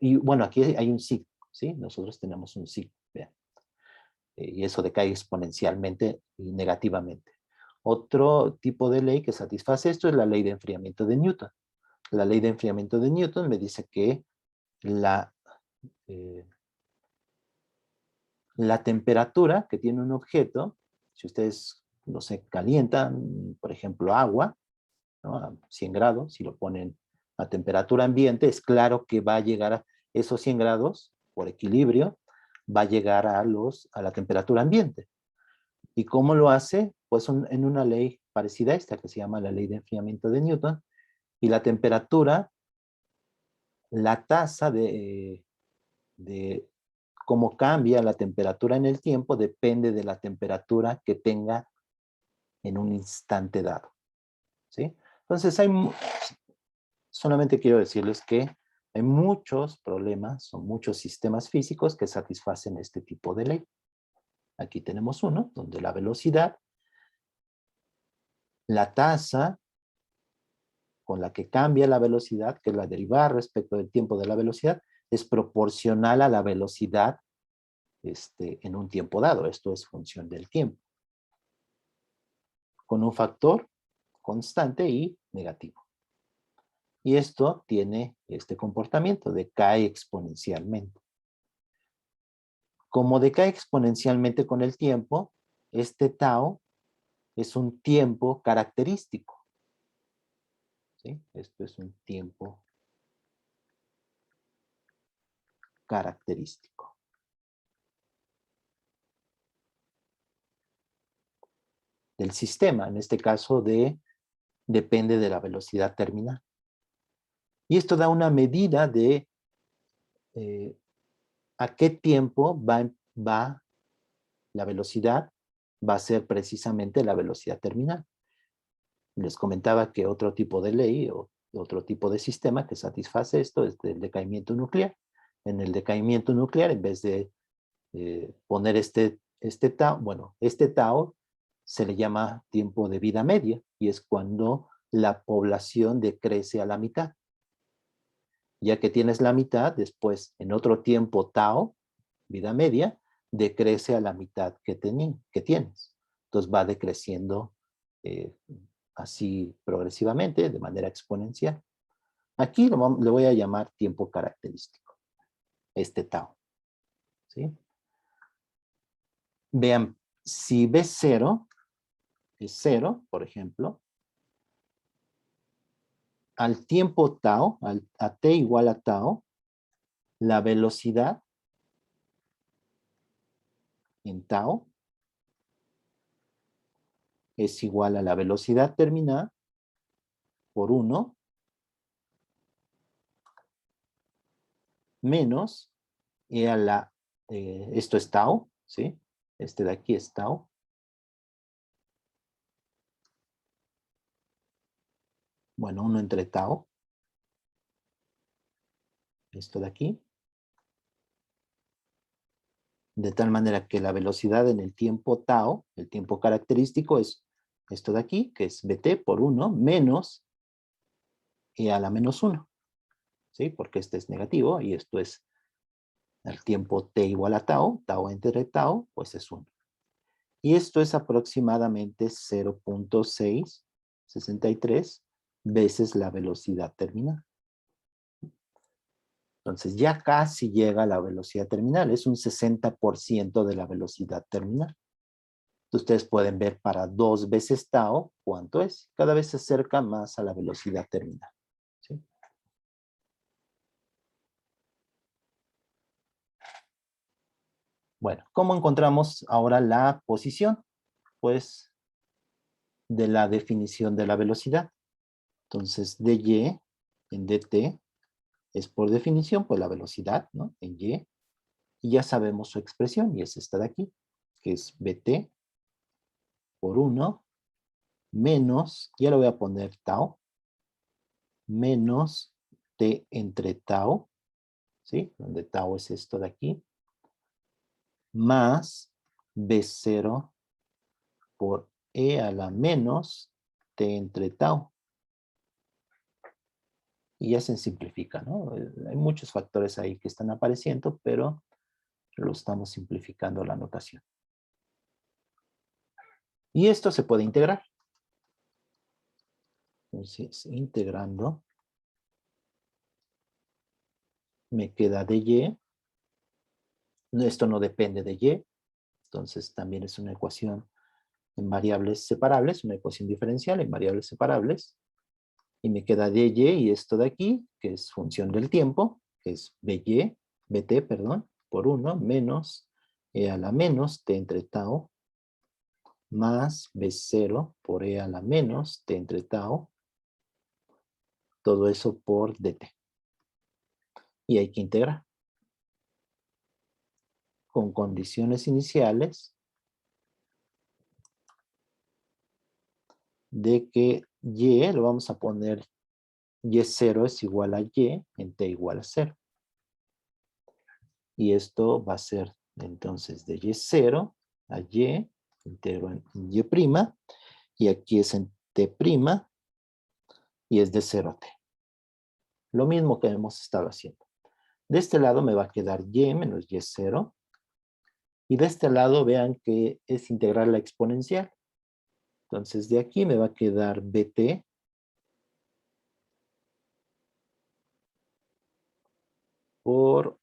y bueno, aquí hay un signo, ¿sí? Nosotros tenemos un signo, vean. Y eso decae exponencialmente y negativamente. Otro tipo de ley que satisface esto es la ley de enfriamiento de Newton. La ley de enfriamiento de Newton me dice que eh, la temperatura que tiene un objeto, si ustedes, no sé, calientan, por ejemplo, agua, ¿no? A 100 grados, si lo ponen a temperatura ambiente, es claro que va a llegar a esos 100 grados, por equilibrio, va a llegar a la temperatura ambiente. ¿Y cómo lo hace? Pues en una ley parecida a esta, que se llama la ley de enfriamiento de Newton, y la temperatura, la tasa de cómo cambia la temperatura en el tiempo depende de la temperatura que tenga en un instante dado. ¿Sí? Entonces, solamente quiero decirles que hay muchos problemas o muchos sistemas físicos que satisfacen este tipo de ley. Aquí tenemos uno donde la velocidad, la tasa con la que cambia la velocidad, que es la derivada respecto del tiempo de la velocidad, es proporcional a la velocidad en un tiempo dado. Esto es función del tiempo, con un factor constante y negativo. Y esto tiene este comportamiento, decae exponencialmente. Como decae exponencialmente con el tiempo, este tau es un tiempo característico. ¿Sí? Esto es un tiempo característico del sistema, en este caso depende de la velocidad terminal. Y esto da una medida de a qué tiempo va la velocidad, va a ser precisamente la velocidad terminal. Les comentaba que otro tipo de ley o otro tipo de sistema que satisface esto es el decaimiento nuclear. En el decaimiento nuclear, en vez de poner este tau, bueno, este tau se le llama tiempo de vida media y es cuando la población decrece a la mitad. Ya que tienes la mitad, después en otro tiempo tau, vida media, decrece a la mitad que tienes. Entonces va decreciendo eh, así progresivamente, de manera exponencial. Aquí le voy a llamar tiempo característico, este tau. ¿Sí? Vean, si B0 es 0, por ejemplo, al tiempo tau, a t igual a tau, la velocidad en tau es igual a la velocidad terminal por 1 menos y esto es tau, ¿sí? Este de aquí es tau. Bueno, 1 entre tau. Esto de aquí. De tal manera que la velocidad en el tiempo tau, el tiempo característico, es esto de aquí, que es bt por 1 menos e a la menos 1. ¿Sí? Porque este es negativo y esto es el tiempo t igual a tau, tau entre tau, pues es 1. Y esto es aproximadamente 0.663 veces la velocidad terminal. Entonces ya casi llega a la velocidad terminal, es un 60% de la velocidad terminal. Ustedes pueden ver para 2 veces tau cuánto es. Cada vez se acerca más a la velocidad terminal. ¿Sí? Bueno, ¿cómo encontramos ahora la posición? Pues de la definición de la velocidad. Entonces, dy en dt es por definición, pues la velocidad, ¿no? En y. Y ya sabemos su expresión, y es esta de aquí, que es bt por 1 menos, ya le voy a poner tau, menos t entre tau, ¿sí? Donde tau es esto de aquí, más b0 por e a la menos t entre tau. Y ya se simplifica, ¿no? Hay muchos factores ahí que están apareciendo, pero lo estamos simplificando la notación. Y esto se puede integrar. Entonces, integrando, me queda dy. Esto no depende de y. Entonces, también es una ecuación en variables separables, una ecuación diferencial en variables separables. Y me queda dy y esto de aquí, que es función del tiempo, que es bt, perdón, por 1 menos e a la menos t entre tau, más b0 por e a la menos t entre tau, todo eso por dt. Y hay que integrar. Con condiciones iniciales de que y, lo vamos a poner y0 es igual a y en t igual a 0. Y esto va a ser entonces de y0 a y, integro en y', y aquí es en t', y es de 0 a t. Lo mismo que hemos estado haciendo. De este lado me va a quedar y menos y0, y de este lado vean que es integrar la exponencial. Entonces de aquí me va a quedar bt por,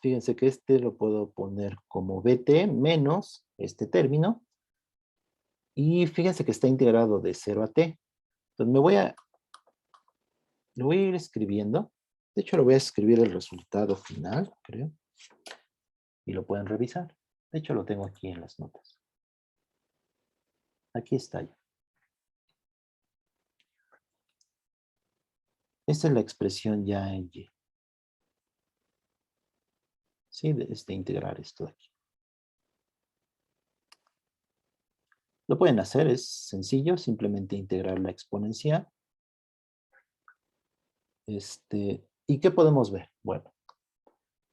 fíjense que este lo puedo poner como bt menos este término, y fíjense que está integrado de 0 a t. Entonces lo voy a ir escribiendo. De hecho, lo voy a escribir el resultado final, creo, y lo pueden revisar. De hecho, lo tengo aquí en las notas. Aquí está ya. Esta es la expresión ya en y. ¿Sí? De integrar esto de aquí. Lo pueden hacer, es sencillo, simplemente integrar la exponencial. ¿Y qué podemos ver? Bueno,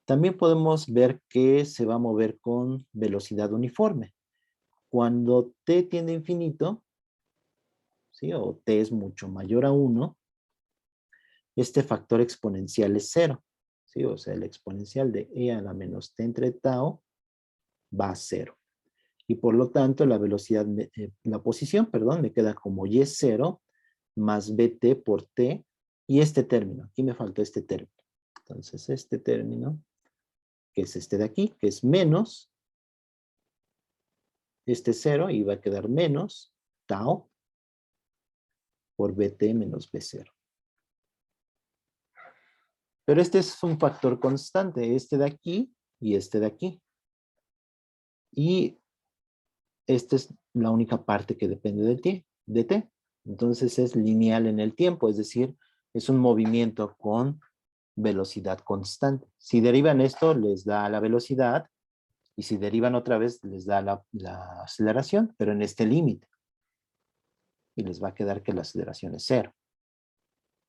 también podemos ver que se va a mover con velocidad uniforme. Cuando t tiende a infinito, ¿sí? O t es mucho mayor a 1, este factor exponencial es 0. ¿Sí? O sea, el exponencial de e a la menos t entre tau va a 0. Y por lo tanto, la velocidad, la posición, perdón, me queda como y0 más bt por t, y este término, aquí me faltó este término. Entonces, este término, que es este de aquí, que es menos este 0, y va a quedar menos tau por bt menos b0. Pero este es un factor constante, este de aquí y este de aquí. Y esta es la única parte que depende de t. Entonces es lineal en el tiempo, es decir, es un movimiento con velocidad constante. Si derivan esto, les da la velocidad, y si derivan otra vez, les da la aceleración, pero en este límite. Y les va a quedar que la aceleración es 0.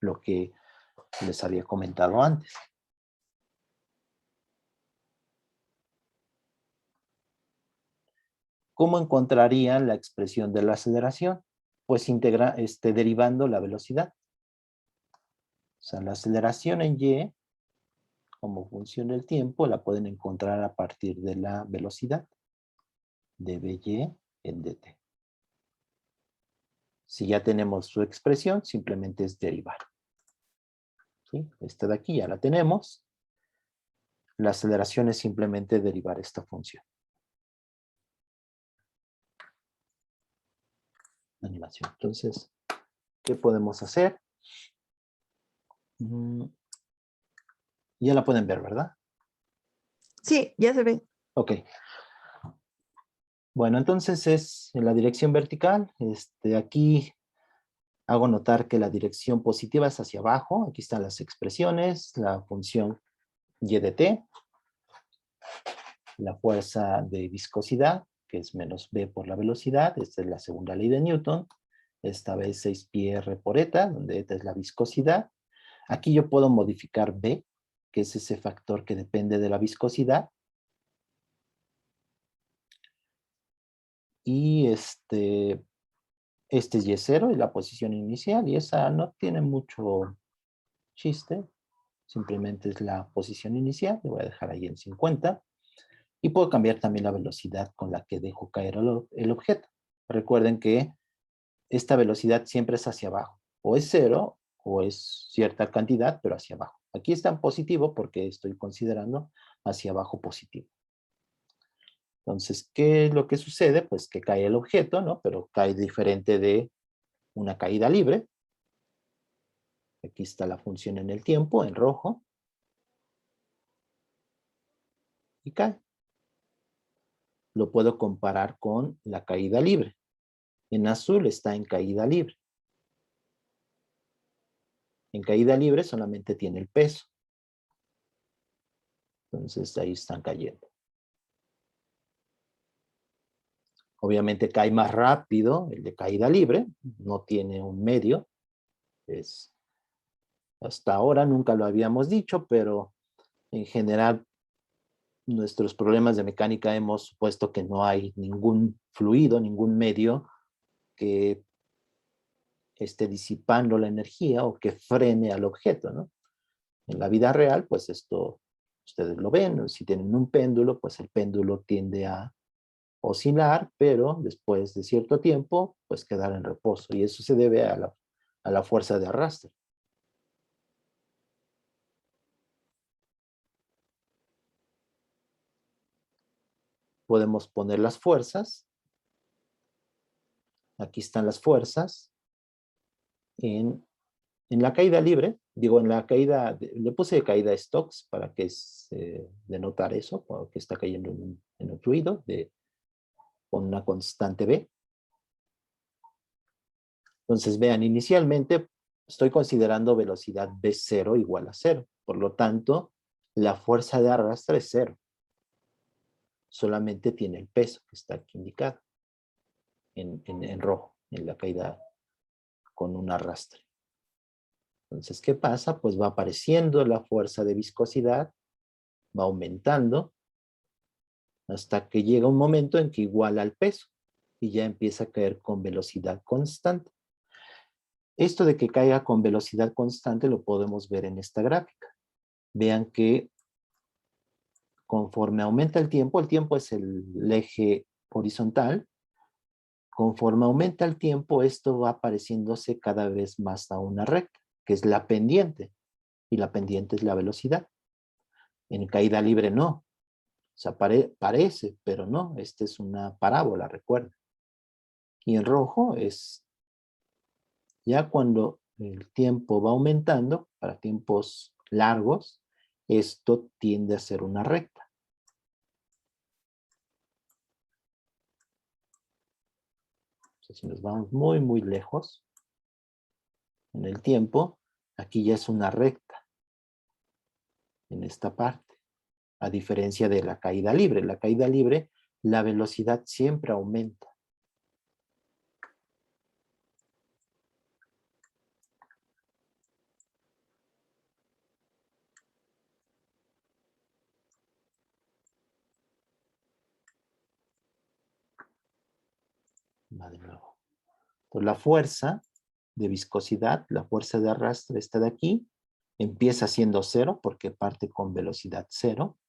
Lo que les había comentado antes. ¿Cómo encontrarían la expresión de la aceleración? Pues derivando la velocidad. O sea, la aceleración en y, como función del tiempo, la pueden encontrar a partir de la velocidad de dy en dt. Si ya tenemos su expresión, simplemente es derivar. ¿Sí? Esta de aquí ya la tenemos. La aceleración es simplemente derivar esta función. Animación. Entonces, ¿qué podemos hacer? Ya la pueden ver, ¿verdad? Sí, ya se ve. Ok. Bueno, entonces es en la dirección vertical. Aquí hago notar que la dirección positiva es hacia abajo. Aquí están las expresiones, la función y de t, la fuerza de viscosidad, que es menos b por la velocidad. Esta es la segunda ley de Newton. Esta vez 6 pi r por eta, donde eta es la viscosidad. Aquí yo puedo modificar b, que es ese factor que depende de la viscosidad. Y este es Y0 y la posición inicial, y esa no tiene mucho chiste, simplemente es la posición inicial, le voy a dejar ahí en 50, y puedo cambiar también la velocidad con la que dejo caer el objeto. Recuerden que esta velocidad siempre es hacia abajo, o es cero, o es cierta cantidad, pero hacia abajo. Aquí está en positivo porque estoy considerando hacia abajo positivo. Entonces, ¿qué es lo que sucede? Pues que cae el objeto, ¿no? Pero cae diferente de una caída libre. Aquí está la función en el tiempo, en rojo. Y cae. Lo puedo comparar con la caída libre. En azul está en caída libre. En caída libre solamente tiene el peso. Entonces ahí están cayendo. Obviamente cae más rápido el de caída libre. No tiene un medio. Hasta ahora nunca lo habíamos dicho, pero en general nuestros problemas de mecánica hemos supuesto que no hay ningún fluido, ningún medio que esté disipando la energía o que frene al objeto, ¿no? En la vida real, pues esto, ustedes lo ven, si tienen un péndulo, pues el péndulo tiende a oscilar, pero después de cierto tiempo, pues quedar en reposo, y eso se debe a la fuerza de arrastre. Podemos poner las fuerzas. Aquí están las fuerzas. En la caída libre, digo, en la caída, le puse caída Stokes para que denotar eso, porque está cayendo en un fluido con una constante B. Entonces, vean, inicialmente estoy considerando velocidad B0 igual a 0. Por lo tanto, la fuerza de arrastre es 0. Solamente tiene el peso que está aquí indicado en rojo, en la caída con un arrastre. Entonces, ¿qué pasa? Pues va apareciendo la fuerza de viscosidad, va aumentando, hasta que llega un momento en que iguala al peso y ya empieza a caer con velocidad constante. Esto de que caiga con velocidad constante lo podemos ver en esta gráfica. Vean que conforme aumenta el tiempo es el eje horizontal, conforme aumenta el tiempo esto va pareciéndose cada vez más a una recta, que es la pendiente, y la pendiente es la velocidad. En caída libre no, o sea, parece, pero no, esta es una parábola, recuerda. Y en rojo es ya cuando el tiempo va aumentando, para tiempos largos, esto tiende a ser una recta. Entonces, si nos vamos muy, muy lejos en el tiempo, aquí ya es una recta en esta parte, a diferencia de la caída libre. La caída libre, la velocidad siempre aumenta. Va de nuevo. Entonces, la fuerza de viscosidad, la fuerza de arrastre está de aquí, empieza siendo 0 porque parte con velocidad 0,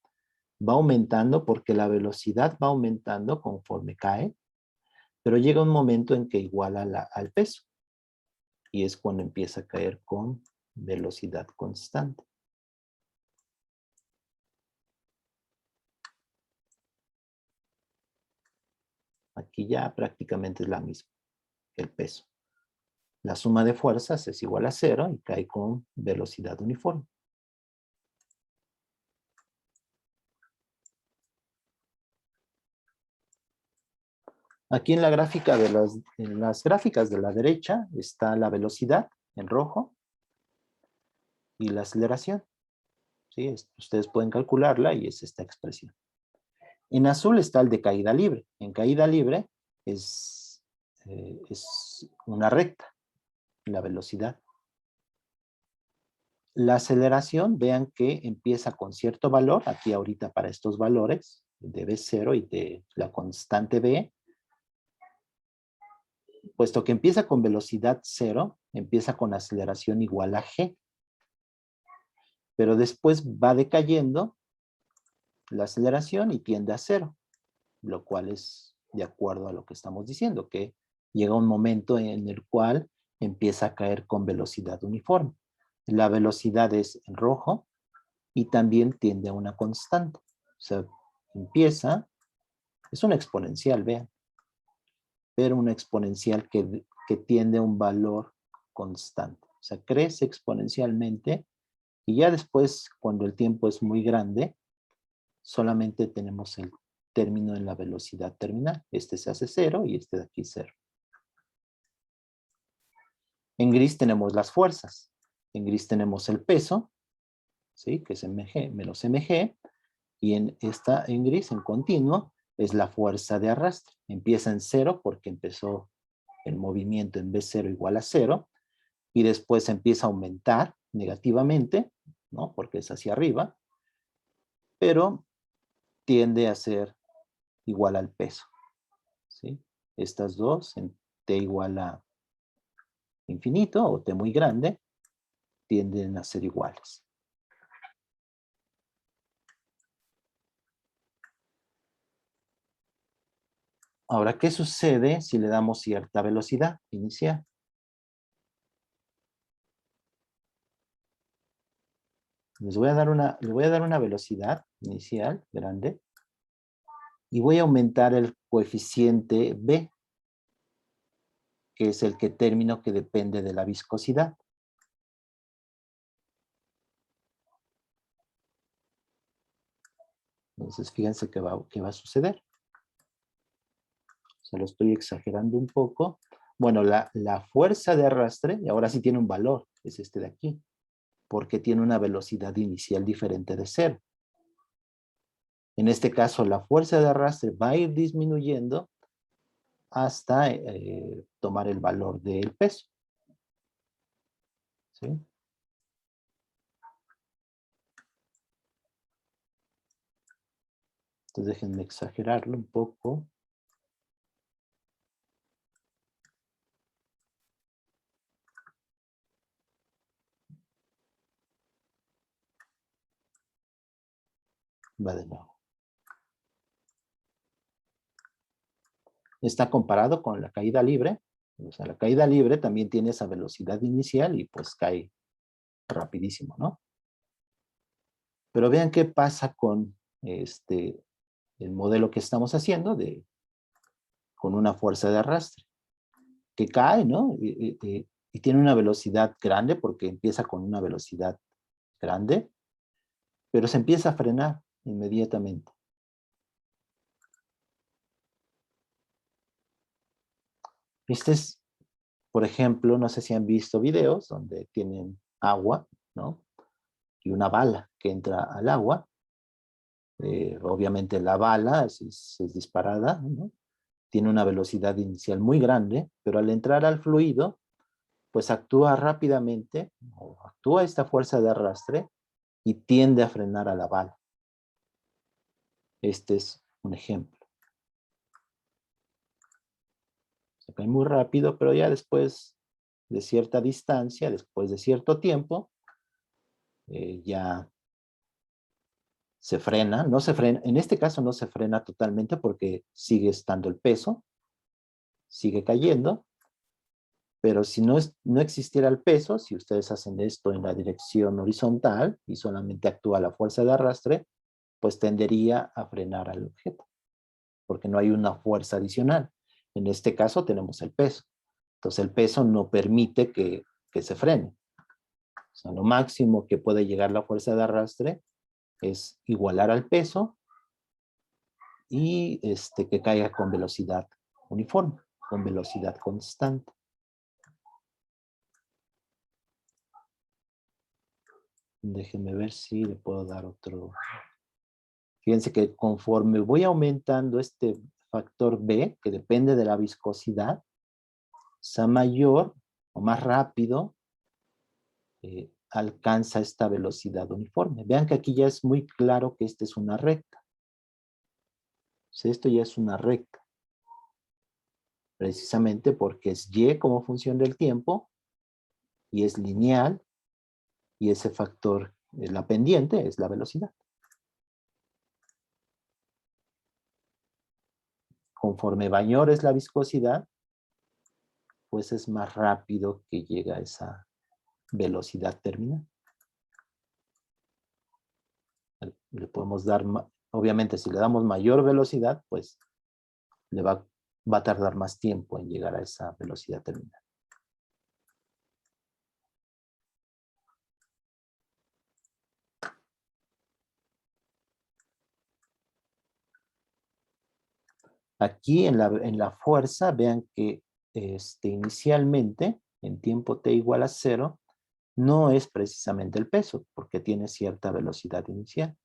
va aumentando porque la velocidad va aumentando conforme cae, pero llega un momento en que iguala al peso, y es cuando empieza a caer con velocidad constante. Aquí ya prácticamente es la misma, el peso. La suma de fuerzas es igual a 0 y cae con velocidad uniforme. Aquí en la gráfica en las gráficas de la derecha está la velocidad en rojo y la aceleración. ¿Sí? Ustedes pueden calcularla y es esta expresión. En azul está el de caída libre. En caída libre es una recta, la velocidad. La aceleración, vean que empieza con cierto valor, aquí ahorita para estos valores, de B0 y de la constante B, puesto que empieza con velocidad 0, empieza con aceleración igual a G. Pero después va decayendo la aceleración y tiende a 0, lo cual es de acuerdo a lo que estamos diciendo, que llega un momento en el cual empieza a caer con velocidad uniforme. La velocidad es en rojo y también tiende a una constante. O sea, empieza, es una exponencial, vean, pero una exponencial que tiende a un valor constante. O sea, crece exponencialmente y ya después, cuando el tiempo es muy grande, solamente tenemos el término en la velocidad terminal. Este se hace 0 y este de aquí 0. En gris tenemos las fuerzas. En gris tenemos el peso, ¿sí? Que es mg menos mg. Y en gris, en continuo, es la fuerza de arrastre. Empieza en 0 porque empezó el movimiento en B0 igual a 0. Y después empieza a aumentar negativamente, ¿no? Porque es hacia arriba. Pero tiende a ser igual al peso, ¿sí? Estas dos, en t igual a infinito o t muy grande, tienden a ser iguales. Ahora, ¿qué sucede si le damos cierta velocidad inicial? Les voy a dar una velocidad inicial grande y voy a aumentar el coeficiente b, que es el término que depende de la viscosidad. Entonces, fíjense qué va a suceder. Se lo estoy exagerando un poco. Bueno, la fuerza de arrastre, y ahora sí tiene un valor, es este de aquí, porque tiene una velocidad inicial diferente de 0. En este caso, la fuerza de arrastre va a ir disminuyendo hasta tomar el valor del peso. ¿Sí? Entonces déjenme exagerarlo un poco. Va de nuevo. Está comparado con la caída libre. O sea, la caída libre también tiene esa velocidad inicial y pues cae rapidísimo, ¿no? Pero vean qué pasa con el modelo que estamos haciendo con una fuerza de arrastre. Que cae, ¿no? Y tiene una velocidad grande porque empieza con una velocidad grande, pero se empieza a frenar inmediatamente. Este es, por ejemplo, no sé si han visto videos donde tienen agua, ¿no? Y una bala que entra al agua. Obviamente la bala es disparada, ¿no? Tiene una velocidad inicial muy grande, pero al entrar al fluido, pues actúa rápidamente, o actúa esta fuerza de arrastre y tiende a frenar a la bala. Este es un ejemplo. Se cae muy rápido, pero ya después de cierta distancia, después de cierto tiempo, ya se frena. No se frena, en este caso no se frena totalmente porque sigue estando el peso, sigue cayendo, pero si no existiera el peso, si ustedes hacen esto en la dirección horizontal y solamente actúa la fuerza de arrastre, pues tendería a frenar al objeto, porque no hay una fuerza adicional. En este caso tenemos el peso. Entonces el peso no permite que se frene. O sea, lo máximo que puede llegar la fuerza de arrastre es igualar al peso y que caiga con velocidad uniforme, con velocidad constante. Déjenme ver si le puedo dar otro. Fíjense que conforme voy aumentando este factor B, que depende de la viscosidad, sea mayor o más rápido, alcanza esta velocidad uniforme. Vean que aquí ya es muy claro que esta es una recta. O esto ya es una recta. Precisamente porque es Y como función del tiempo, y es lineal, y ese factor, la pendiente, es la velocidad. Conforme mayor es la viscosidad, pues es más rápido que llega a esa velocidad terminal. Le podemos dar, obviamente si le damos mayor velocidad, pues le va a tardar más tiempo en llegar a esa velocidad terminal. Aquí en la fuerza, vean que inicialmente, en tiempo t igual a 0, no es precisamente el peso, porque tiene cierta velocidad inicial.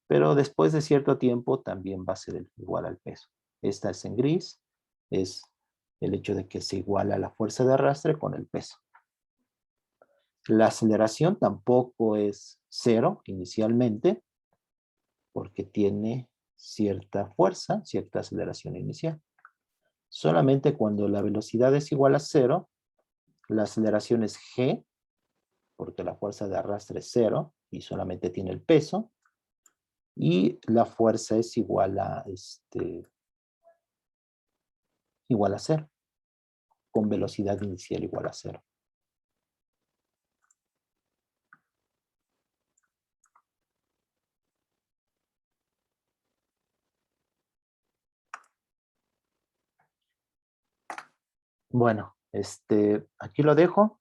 Pero después de cierto tiempo también va a ser igual al peso. Esta es en gris, es el hecho de que se iguala la fuerza de arrastre con el peso. La aceleración tampoco es 0 inicialmente, porque tiene cierta fuerza, cierta aceleración inicial. Solamente cuando la velocidad es igual a 0, la aceleración es g, porque la fuerza de arrastre es 0 y solamente tiene el peso, y la fuerza es igual a 0, con velocidad inicial igual a 0. Bueno, aquí lo dejo.